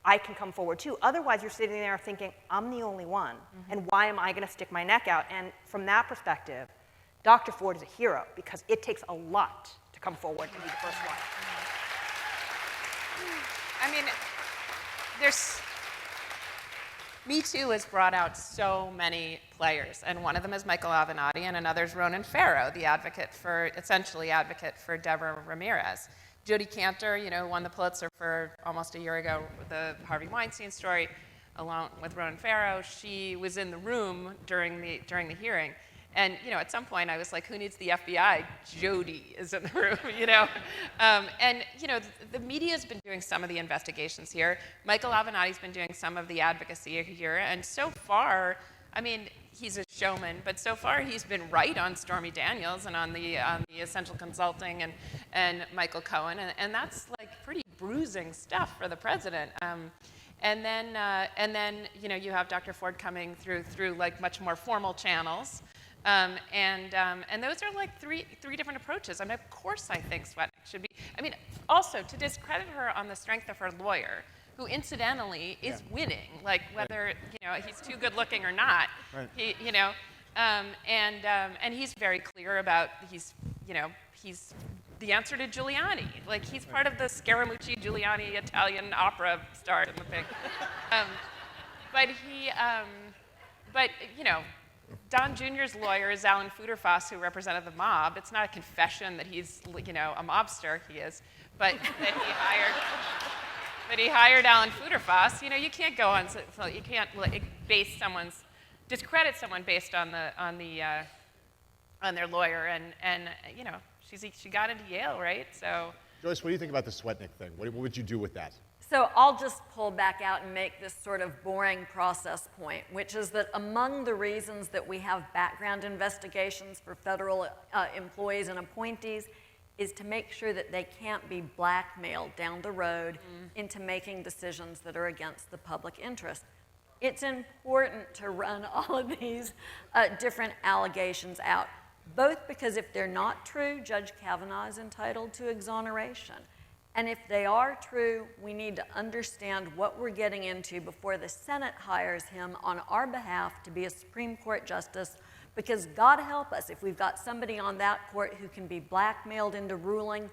I can come forward too. Otherwise, you're sitting there thinking, I'm the only one, and why am I gonna stick my neck out? And from that perspective, Dr. Ford is a hero, because it takes a lot to come forward and be the first one. I mean, Me Too has brought out so many players, and one of them is Michael Avenatti, and another is Ronan Farrow, the essentially advocate for Deborah Ramirez. Jodi Kantor, won the Pulitzer for almost a year ago with the Harvey Weinstein story, along with Ronan Farrow. She was in the room during the hearing. And, at some point I was like, who needs the FBI? Jodi is in the room, the media's been doing some of the investigations here. Michael Avenatti's been doing some of the advocacy here. And so far, I mean, he's a showman, but so far he's been right on Stormy Daniels and on the Essential Consulting and Michael Cohen. And that's like pretty bruising stuff for the president. And then you have Dr. Ford coming through like much more formal channels. And those are like three different approaches. I mean, of course I think Swetnick should be. I mean, also to discredit her on the strength of her lawyer, who incidentally is winning, like whether he's too good looking or not. Right. And he's very clear about he's the answer to Giuliani. Like he's part of the Scaramucci Giuliani Italian opera star in the thing. But Don Jr.'s lawyer is Alan Futerfas, who represented the mob. It's not a confession that he's, a mobster. He is, but that he hired Alan Futerfas. You can't go on. You can't discredit someone based on their lawyer. And she got into Yale, right? So. Joyce, what do you think about the Swetnick thing? What would you do with that? So I'll just pull back out and make this sort of boring process point, which is that among the reasons that we have background investigations for federal employees and appointees is to make sure that they can't be blackmailed down the road into making decisions that are against the public interest. It's important to run all of these different allegations out, both because if they're not true, Judge Kavanaugh is entitled to exoneration. And if they are true, we need to understand what we're getting into before the Senate hires him on our behalf to be a Supreme Court justice, because God help us if we've got somebody on that court who can be blackmailed into ruling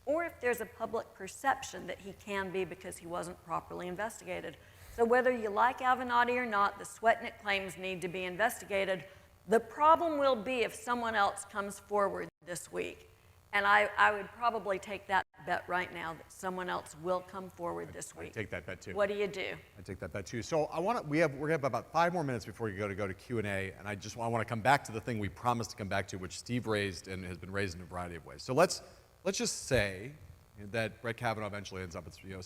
or if there's a public perception that he can be because he wasn't properly investigated. So whether you like Avenatti or not, the Swetnick claims need to be investigated. The problem will be if someone else comes forward this week. And I would probably take that bet right now that someone else will come forward this week. I take that bet too. What do you do? I take that bet too. So we're gonna have about 5 more minutes before you go to Q&A, and I want to come back to the thing we promised to come back to, which Steve raised and has been raised in a variety of ways. So let's just say that Brett Kavanaugh eventually ends up at the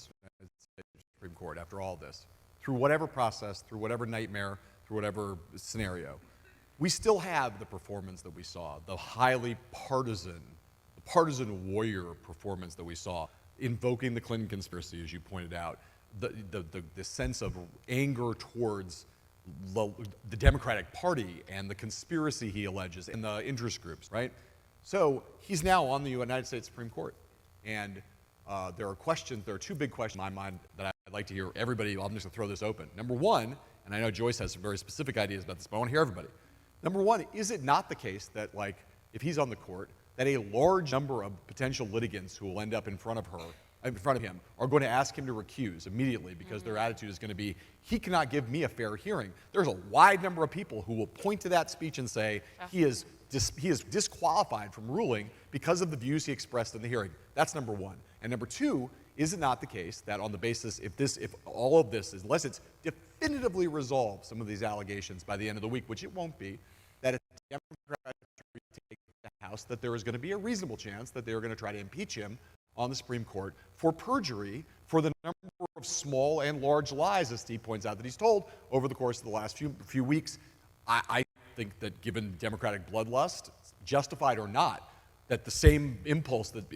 Supreme Court after all this, through whatever process, through whatever nightmare, through whatever scenario. We still have the performance that we saw, the highly partisan warrior performance that we saw, invoking the Clinton conspiracy, as you pointed out, the sense of anger towards the Democratic Party and the conspiracy he alleges and the interest groups, right? So he's now on the United States Supreme Court. And there are 2 big questions in my mind that I'd like to hear everybody. I'm just going to throw this open. Number one, and I know Joyce has some very specific ideas about this, but I want to hear everybody. Number one, is it not the case that, like, if he's on the court, that a large number of potential litigants who will end up in front of him are going to ask him to recuse immediately because their attitude is going to be, he cannot give me a fair hearing. There's a wide number of people who will point to that speech and say he is disqualified from ruling because of the views he expressed in the hearing. That's number one. And number two, is it not the case that on the basis, if all of this, unless it's definitively resolved, some of these allegations by the end of the week, which it won't be, that if Democrats retake the House, that there is going to be a reasonable chance that they're going to try to impeach him on the Supreme Court for perjury for the number of small and large lies, as Steve points out, that he's told over the course of the last few weeks. I think that given Democratic bloodlust, justified or not, that the same impulse that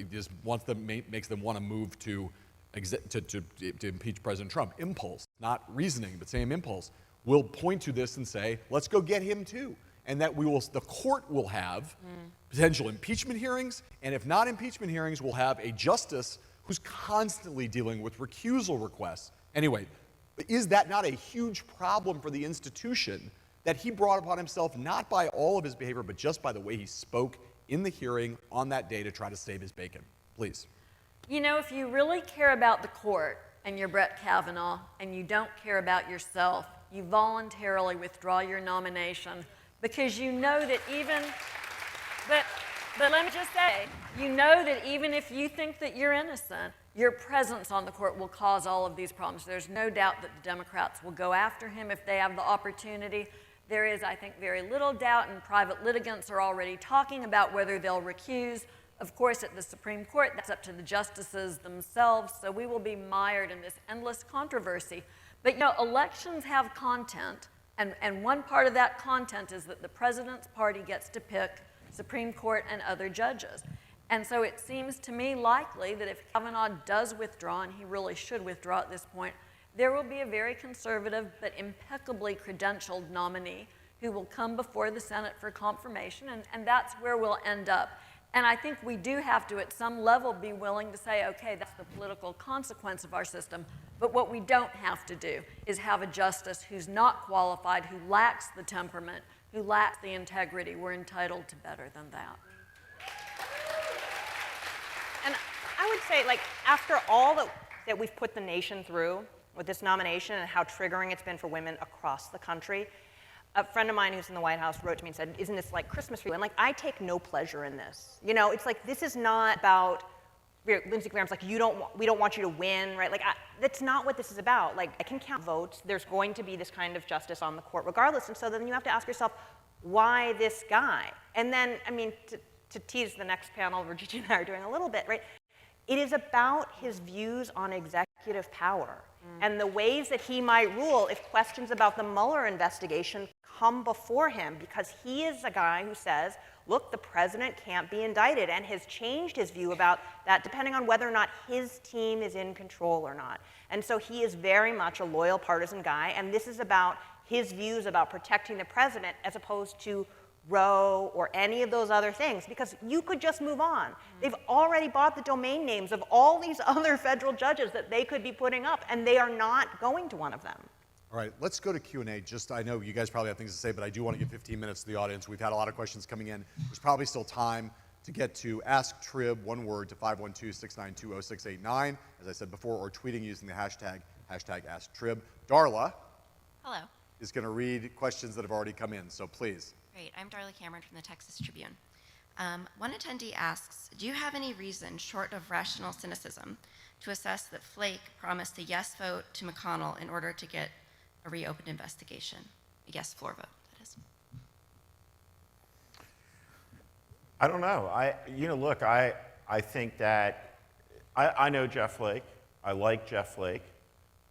makes them want to move to impeach President Trump, impulse, not reasoning, but same impulse, will point to this and say, let's go get him too. And that the court will have potential impeachment hearings, and if not impeachment hearings, we'll have a justice who's constantly dealing with recusal requests. Anyway, is that not a huge problem for the institution that he brought upon himself, not by all of his behavior, but just by the way he spoke in the hearing on that day to try to save his bacon? Please. You know, if you really care about the court and you're Brett Kavanaugh and you don't care about yourself, you voluntarily withdraw your nomination because you know that but let me just say, you know that even if you think that you're innocent, your presence on the court will cause all of these problems. There's no doubt that the Democrats will go after him if they have the opportunity. There is, I think, very little doubt, and private litigants are already talking about whether they'll recuse. Of course, at the Supreme Court, that's up to the justices themselves, so we will be mired in this endless controversy. But, you know, elections have content, and one part of that content is that the president's party gets to pick Supreme Court and other judges. And so it seems to me likely that if Kavanaugh does withdraw, and he really should withdraw at this point, there will be a very conservative but impeccably credentialed nominee who will come before the Senate for confirmation, and that's where we'll end up. And I think we do have to, at some level, be willing to say, okay, that's the political consequence of our system. But what we don't have to do is have a justice who's not qualified, who lacks the temperament, who lacks the integrity. We're entitled to better than that. And I would say, like, after all that we've put the nation through with this nomination and how triggering it's been for women across the country, a friend of mine who's in the White House wrote to me and said, isn't this like Christmas for you? And, like, I take no pleasure in this. You know, it's like, this is not about, Lindsey Graham's like, we don't want you to win, right? Like, that's not what this is about. Like, I can count votes. There's going to be this kind of justice on the court regardless. And so then you have to ask yourself, why this guy? And then, I mean, to tease the next panel, Virginia and I are doing a little bit, right? It is about his views on executive power and the ways that he might rule if questions about the Mueller investigation come before him, because he is a guy who says, look, the president can't be indicted, and has changed his view about that depending on whether or not his team is in control or not. And so he is very much a loyal partisan guy, and this is about his views about protecting the president as opposed to Roe or any of those other things, because you could just move on. They've already bought the domain names of all these other federal judges that they could be putting up, and they are not going to one of them. All right, let's go to Q&A. I know you guys probably have things to say, but I do want to give 15 minutes to the audience. We've had a lot of questions coming in. There's probably still time to get to Ask Trib, one word, to 512-692-0689, as I said before, or tweeting using the hashtag AskTrib. Darla Hello. is going to read questions that have already come in, so please. Great. I'm Darla Cameron from the Texas Tribune. One attendee asks, do you have any reason, short of rational cynicism, to assess that Flake promised a yes vote to McConnell in order to get a reopened investigation? A yes floor vote, that is. I don't know. Look, I think that I know Jeff Flake. I like Jeff Flake.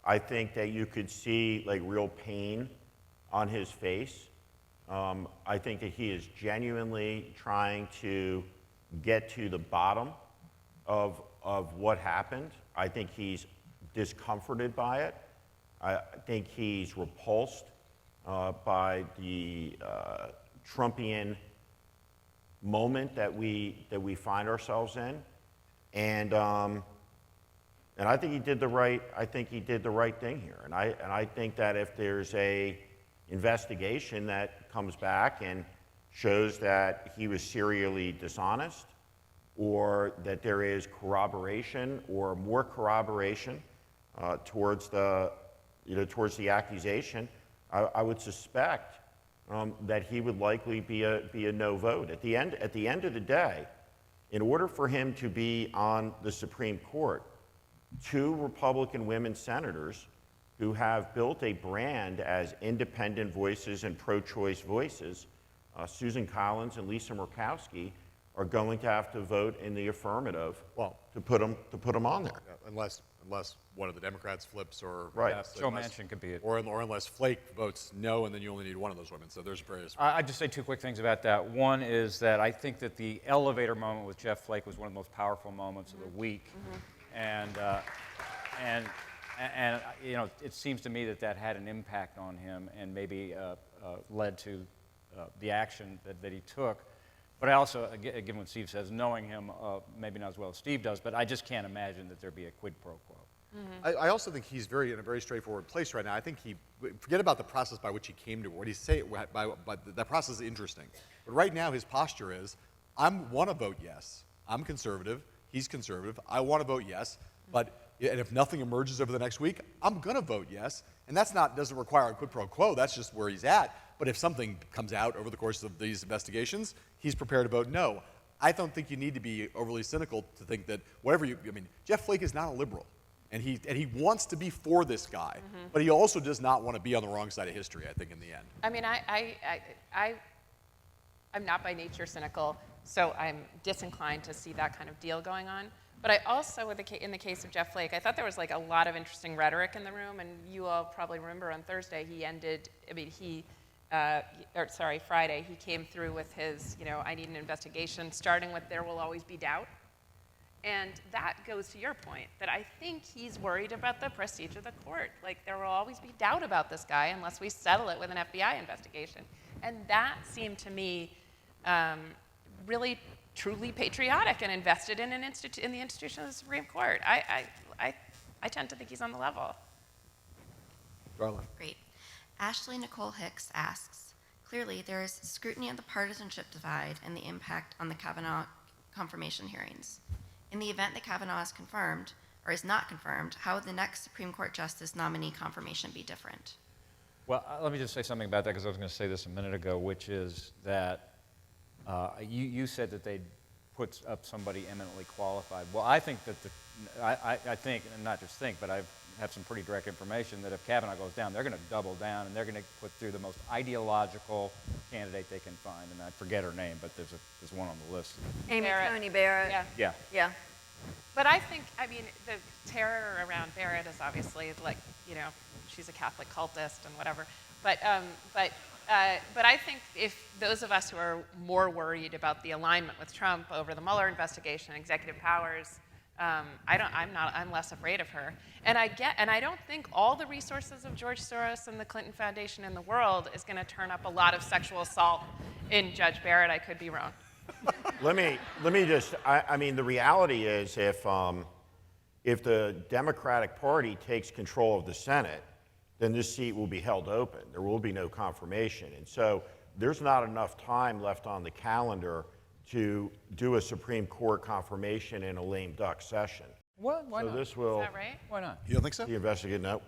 I think that you could see like real pain on his face. I think that he is genuinely trying to get to the bottom of what happened. I think he's discomforted by it. I think he's repulsed by the Trumpian moment that we find ourselves in, and I think he did the right. I think he did the right thing here, and I think that if there's a investigation that comes back and shows that he was serially dishonest, or that there is corroboration or more corroboration towards the accusation, I would suspect that he would likely be a no vote. At the end of the day, in order for him to be on the Supreme Court, 2 Republican women senators who have built a brand as independent voices and pro-choice voices, Susan Collins and Lisa Murkowski, are going to have to vote in the affirmative to put them on there. Unless one of the Democrats flips, or right. Joe Manchin could be it. or unless Flake votes no, and then you only need one of those women. So there's various. I'd just say 2 quick things about that. One is that I think that the elevator moment with Jeff Flake was one of the most powerful moments of the week, and it seems to me that had an impact on him and maybe led to the action that he took. But I also, given what Steve says, knowing him maybe not as well as Steve does, but I just can't imagine that there'd be a quid pro quo. I also think he's in a very straightforward place right now. I think forget about the process by which he came to what he's saying. But that process is interesting. But right now his posture is, I want to vote yes. I'm conservative. He's conservative. I want to vote yes. And if nothing emerges over the next week, I'm going to vote yes. And doesn't require a quid pro quo. That's just where he's at. But if something comes out over the course of these investigations, he's prepared to vote no. I don't think you need to be overly cynical to think that Jeff Flake is not a liberal. And he wants to be for this guy, but he also does not want to be on the wrong side of history, I think, in the end. I mean, I'm not by nature cynical, so I'm disinclined to see that kind of deal going on. But I also, in the case of Jeff Flake, I thought there was like a lot of interesting rhetoric in the room, and you all probably remember on Thursday Friday, he came through with his, I need an investigation, starting with there will always be doubt. And that goes to your point, that I think he's worried about the prestige of the court. Like, there will always be doubt about this guy unless we settle it with an FBI investigation. And that seemed to me really, truly patriotic and invested in the institution of the Supreme Court. I tend to think he's on the level. Darla. Great. Ashley Nicole Hicks asks, clearly there is scrutiny of the partisanship divide and the impact on the Kavanaugh confirmation hearings. In the event that Kavanaugh is confirmed, or is not confirmed, how would the next Supreme Court Justice nominee confirmation be different? Well, let me just say something about that, because I was going to say this a minute ago, which is that you said that they'd put up somebody eminently qualified. Well, I think that I think, and not just think, but I have some pretty direct information that if Kavanaugh goes down, they're going to double down, and they're going to put through the most ideological candidate they can find. And I forget her name, but there's one on the list. Amy Barrett. Coney Barrett. Yeah. But I think, the terror around Barrett is obviously like, she's a Catholic cultist and whatever. But I think if those of us who are more worried about the alignment with Trump over the Mueller investigation, executive powers, I'm less afraid of her. And I don't think all the resources of George Soros and the Clinton Foundation in the world is going to turn up a lot of sexual assault in Judge Barrett. I could be wrong. Let me just, the reality is if the Democratic Party takes control of the Senate, then this seat will be held open. There will be no confirmation. And so there's not enough time left on the calendar to do a Supreme Court confirmation in a lame duck session. What? Why So not? this will Is that right? Why not? You don't think so? be investigated. No.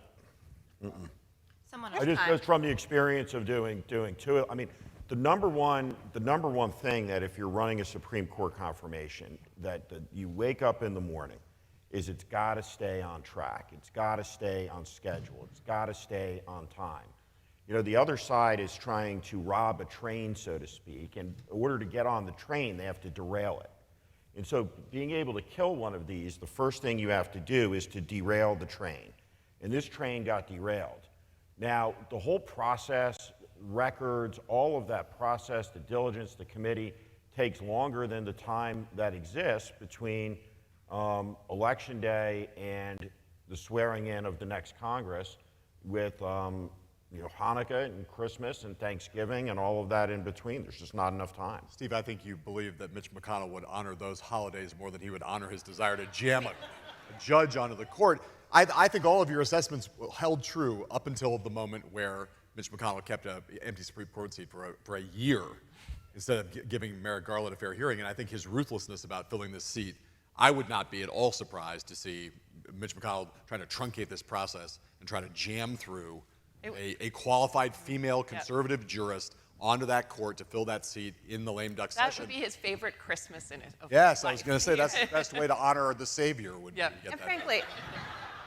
Someone I else. just from the experience of doing two. I mean, the number one thing that if you're running a Supreme Court confirmation that you wake up in the morning is it's got to stay on track. It's got to stay on schedule. It's got to stay on time. You know, the other side is trying to rob a train, so to speak, and in order to get on the train, they have to derail it. And so being able to kill one of these, the first thing you have to do is to derail the train. And this train got derailed. Now, the whole process, records, all of that process, the diligence, the committee, takes longer than the time that exists between Election Day and the swearing in of the next Congress with Hanukkah and Christmas and Thanksgiving and all of that in between. There's just not enough time. Steve, I think you believe that Mitch McConnell would honor those holidays more than he would honor his desire to jam a judge onto the court. I think all of your assessments held true up until the moment where Mitch McConnell kept an empty Supreme Court seat for a year instead of giving Merrick Garland a fair hearing. And I think his ruthlessness about filling this seat, I would not be at all surprised to see Mitch McConnell trying to truncate this process and try to jam through a qualified female conservative jurist onto that court to fill that seat in the lame duck session. That would be his favorite Christmas in it. Yes, I was going to say that's the best way to honor the savior would be to get And that. frankly,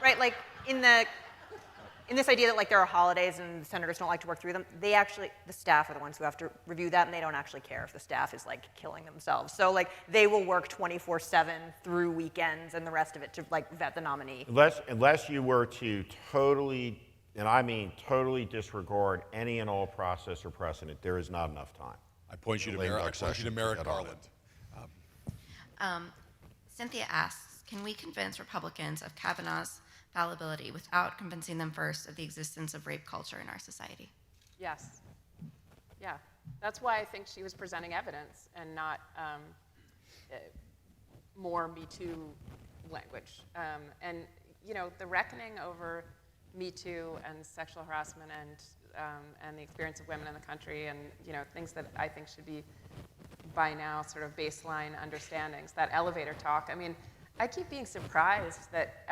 right, like in this idea that like there are holidays and the senators don't like to work through them, the staff are the ones who have to review that, and they don't actually care if the staff is like killing themselves. So like they will work 24/7 through weekends and the rest of it to like vet the nominee. Unless you were to totally, and I mean totally disregard any and all process or precedent, there is not enough time. I point you to Merrick Garland. Cynthia asks, can we convince Republicans of Kavanaugh's fallibility without convincing them first of the existence of rape culture in our society? Yes. Yeah. That's why I think she was presenting evidence and not more Me Too language. And, you know, the reckoning over Me Too and sexual harassment and the experience of women in the country and, you know, things that I think should be by now sort of baseline understandings, that elevator talk. I mean, I keep being surprised that,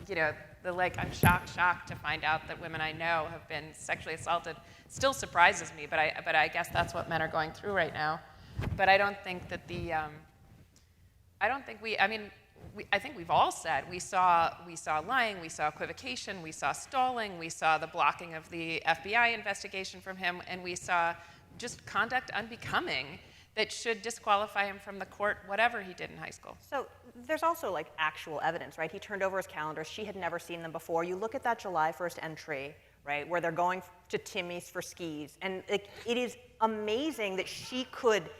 you know, I'm shocked to find out that women I know have been sexually assaulted. Still surprises me, but I guess that's what men are going through right now. But I don't think that I think we've all said we saw lying, we saw equivocation, we saw stalling, we saw the blocking of the FBI investigation from him, and we saw just conduct unbecoming that should disqualify him from the court, whatever he did in high school. So there's also like actual evidence, right? He turned over his calendars. She had never seen them before. You look at that July 1st entry, right, where they're going to Timmy's for skis, and it is amazing that she could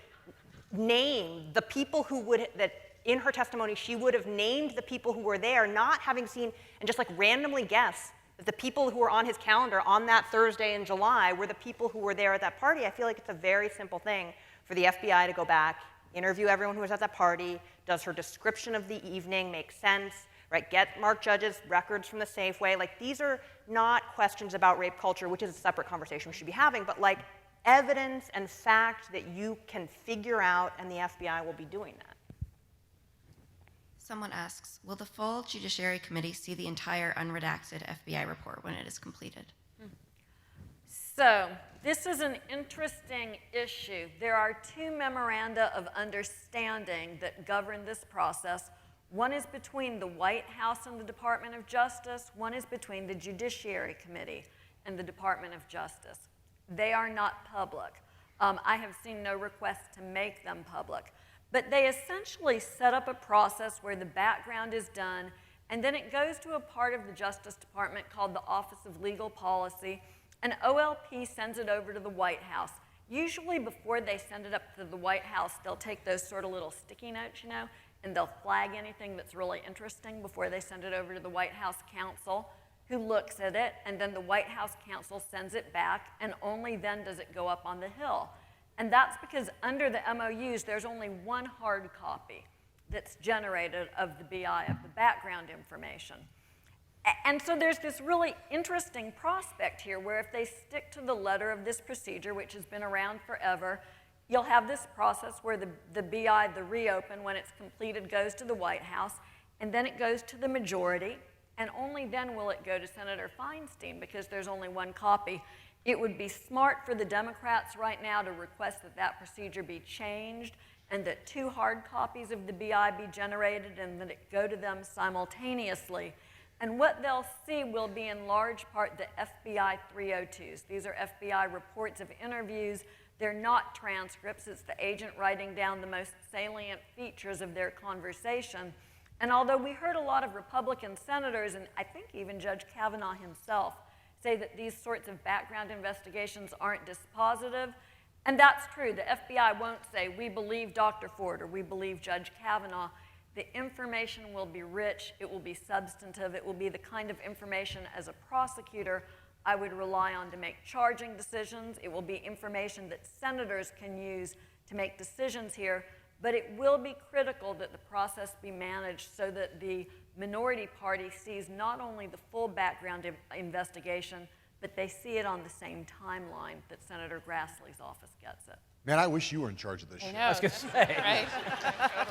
name the people who would, that in her testimony, she would have named the people who were there, not having seen, and just like randomly guess that the people who were on his calendar on that Thursday in July were the people who were there at that party. I feel like it's a very simple thing for the FBI to go back, interview everyone who was at that party. Does her description of the evening make sense? Right? Get Mark Judge's records from the Safeway. Like, these are not questions about rape culture, which is a separate conversation we should be having, but like evidence and fact that you can figure out, and the FBI will be doing that. Someone asks, will the full Judiciary Committee see the entire unredacted FBI report when it is completed? So this is an interesting issue. There are two memoranda of understanding that govern this process. One is between the White House and the Department of Justice. One is between the Judiciary Committee and the Department of Justice. They are not public. I have seen no request to make them public. But they essentially set up a process where the background is done, and then it goes to a part of the Justice Department called the Office of Legal Policy, and OLP sends it over to the White House. Usually before they send it up to the White House, they'll take those sort of little sticky notes, you know, and they'll flag anything that's really interesting before they send it over to the White House counsel, who looks at it, and then the White House counsel sends it back, and only then does it go up on the Hill. And that's because under the MOUs, there's only one hard copy that's generated of the BI, of the background information. And so there's this really interesting prospect here where if they stick to the letter of this procedure, which has been around forever, you'll have this process where the BI, the reopen, when it's completed, goes to the White House, and then it goes to the majority, and only then will it go to Senator Feinstein, because there's only one copy. It would be smart for the Democrats right now to request that that procedure be changed and that 2 hard copies of the BI be generated and that it go to them simultaneously. And what they'll see will be in large part the FBI 302s. These are FBI reports of interviews. They're not transcripts. It's the agent writing down the most salient features of their conversation. And although we heard a lot of Republican senators, and I think even Judge Kavanaugh himself, say that these sorts of background investigations aren't dispositive, and that's true. The FBI won't say, we believe Dr. Ford or we believe Judge Kavanaugh. The information will be rich, it will be substantive, it will be the kind of information as a prosecutor I would rely on to make charging decisions. It will be information that senators can use to make decisions here, but it will be critical that the process be managed so that the minority party sees not only the full background investigation, but they see it on the same timeline that Senator Grassley's office gets it. Man, I wish you were in charge of this shit. I know. I was going to say. Right?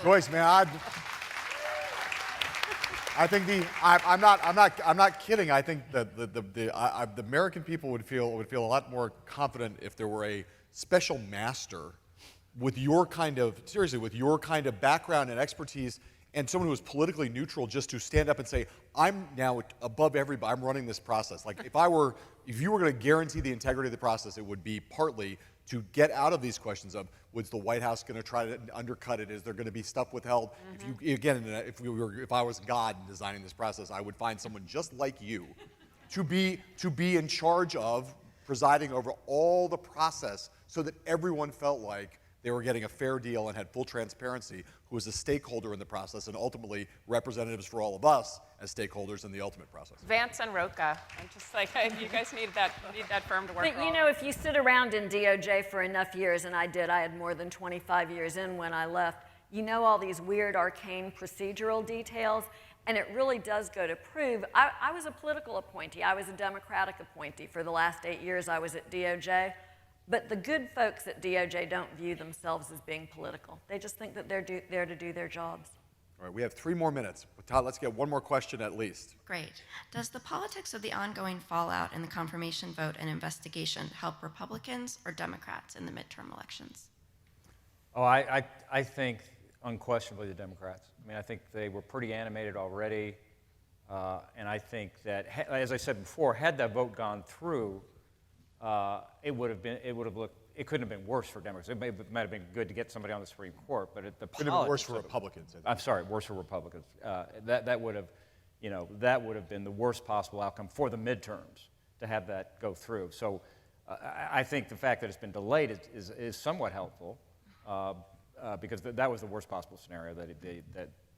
Joyce, man, I think I'm not kidding. I think that the American people would feel a lot more confident if there were a special master with your kind of background and expertise, and someone who was politically neutral, just to stand up and say, I'm now above everybody, I'm running this process. Like if you were going to guarantee the integrity of the process, it would be partly to get out of these questions of, was the White House going to try to undercut it? Is there going to be stuff withheld? Mm-hmm. If I was God designing this process, I would find someone just like you to be in charge of presiding over all the process so that everyone felt like they were getting a fair deal and had full transparency, who was a stakeholder in the process and ultimately representatives for all of us as stakeholders in the ultimate process. Vance and Rocha. I'm just like, you guys need that firm to work But you know, if you sit around in DOJ for enough years, and I did, I had more than 25 years in when I left, you know all these weird arcane procedural details, and it really does go to prove, I was a political appointee. I was a Democratic appointee for the last 8 years I was at DOJ. But the good folks at DOJ don't view themselves as being political. They just think that they're there to do their jobs. All right, we have 3 more minutes. Todd, let's get one more question at least. Great. Does the politics of the ongoing fallout in the confirmation vote and investigation help Republicans or Democrats in the midterm elections? Oh, I think unquestionably the Democrats. I mean, I think they were pretty animated already, and I think that, as I said before, had that vote gone through, it couldn't have been worse for Democrats. It might have been good to get somebody on the Supreme Court, but the couldn't have been worse for Republicans. I'm sorry, worse for Republicans. That would have been the worst possible outcome for the midterms to have that go through. So I think the fact that it's been delayed is somewhat helpful because that was the worst possible scenario,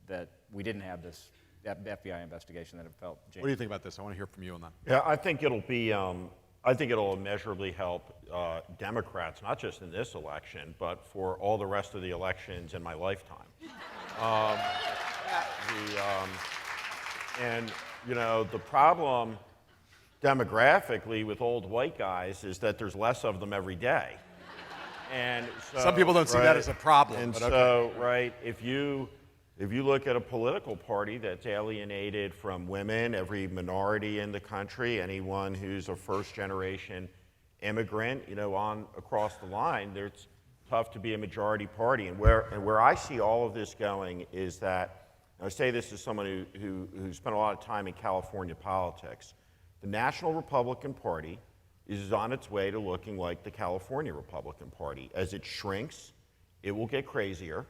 that we didn't have this FBI investigation that it felt. What do you think about this? I want to hear from you on that. Yeah, I think it'll be. I think it'll immeasurably help Democrats, not just in this election, but for all the rest of the elections in my lifetime. And you know, the problem demographically with old white guys is that there's less of them every day. And so, some people don't see that as a problem. And but so, okay. right, if you look at a political party that's alienated from women, every minority in the country, anyone who's a first-generation immigrant, you know, on across the line, it's tough to be a majority party. And where I see all of this going is that, and I say this as someone who spent a lot of time in California politics, the National Republican Party is on its way to looking like the California Republican Party. As it shrinks, it will get crazier.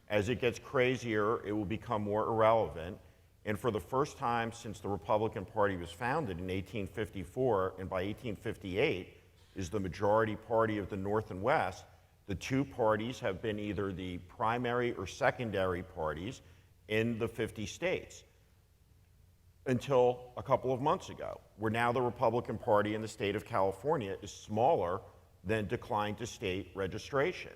As it gets crazier, it will become more irrelevant. And for the first time since the Republican Party was founded in 1854, and by 1858 is the majority party of the North and West, the two parties have been either the primary or secondary parties in the 50 states until a couple of months ago, where now the Republican Party in the state of California is smaller than decline to state registration.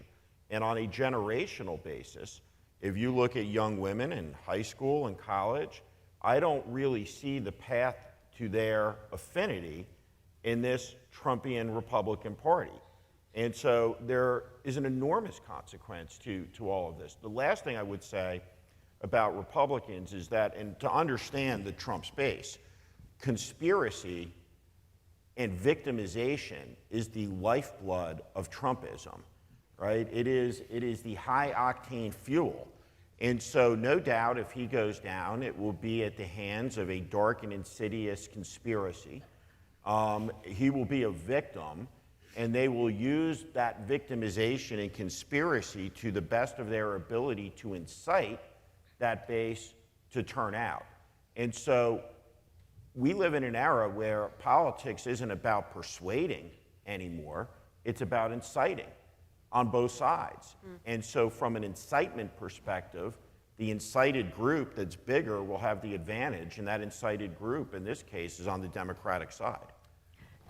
And on a generational basis, if you look at young women in high school and college, I don't really see the path to their affinity in this Trumpian Republican Party. And so there is an enormous consequence to all of this. The last thing I would say about Republicans is that, and to understand the Trump space, conspiracy and victimization is the lifeblood of Trumpism, right? It is the high-octane fuel. And so no doubt if he goes down, it will be at the hands of a dark and insidious conspiracy. He will be a victim, and they will use that victimization and conspiracy to the best of their ability to incite that base to turn out. And so we live in an era where politics isn't about persuading anymore, it's about inciting on both sides. And so from an incitement perspective, the incited group that's bigger will have the advantage, and that incited group in this case is on the Democratic side.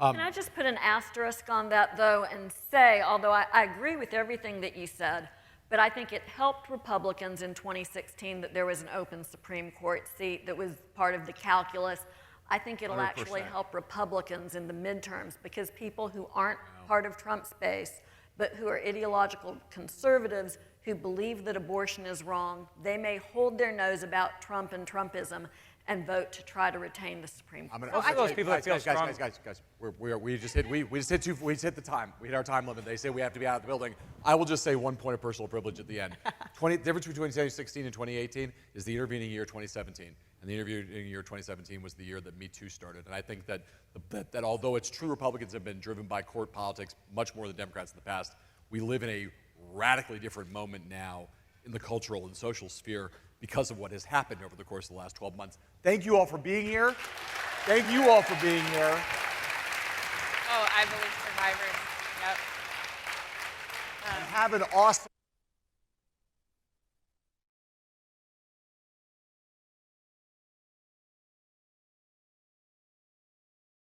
Can I just put an asterisk on that, though, and say, although I agree with everything that you said, but I think it helped Republicans in 2016 that there was an open Supreme Court seat that was part of the calculus. I think it'll 100%. actually help Republicans in the midterms, because people who aren't part of Trump's base, but who are ideological conservatives who believe that abortion is wrong, they may hold their nose about Trump and Trumpism and vote to try to retain the Supreme Court. Also, those people that feel strong. Guys, we just hit the time. We hit our time limit. They say we have to be out of the building. I will just say one point of personal privilege at the end. The difference between 2016 and 2018 is the intervening year 2017. And the intervening year 2017 was the year that Me Too started. And I think that although it's true Republicans have been driven by court politics much more than Democrats in the past, we live in a radically different moment now in the cultural and social sphere because of what has happened over the course of the last 12 months. Thank you all for being here. Thank you all for being here. Oh, I believe survivors. Yep. And have an awesome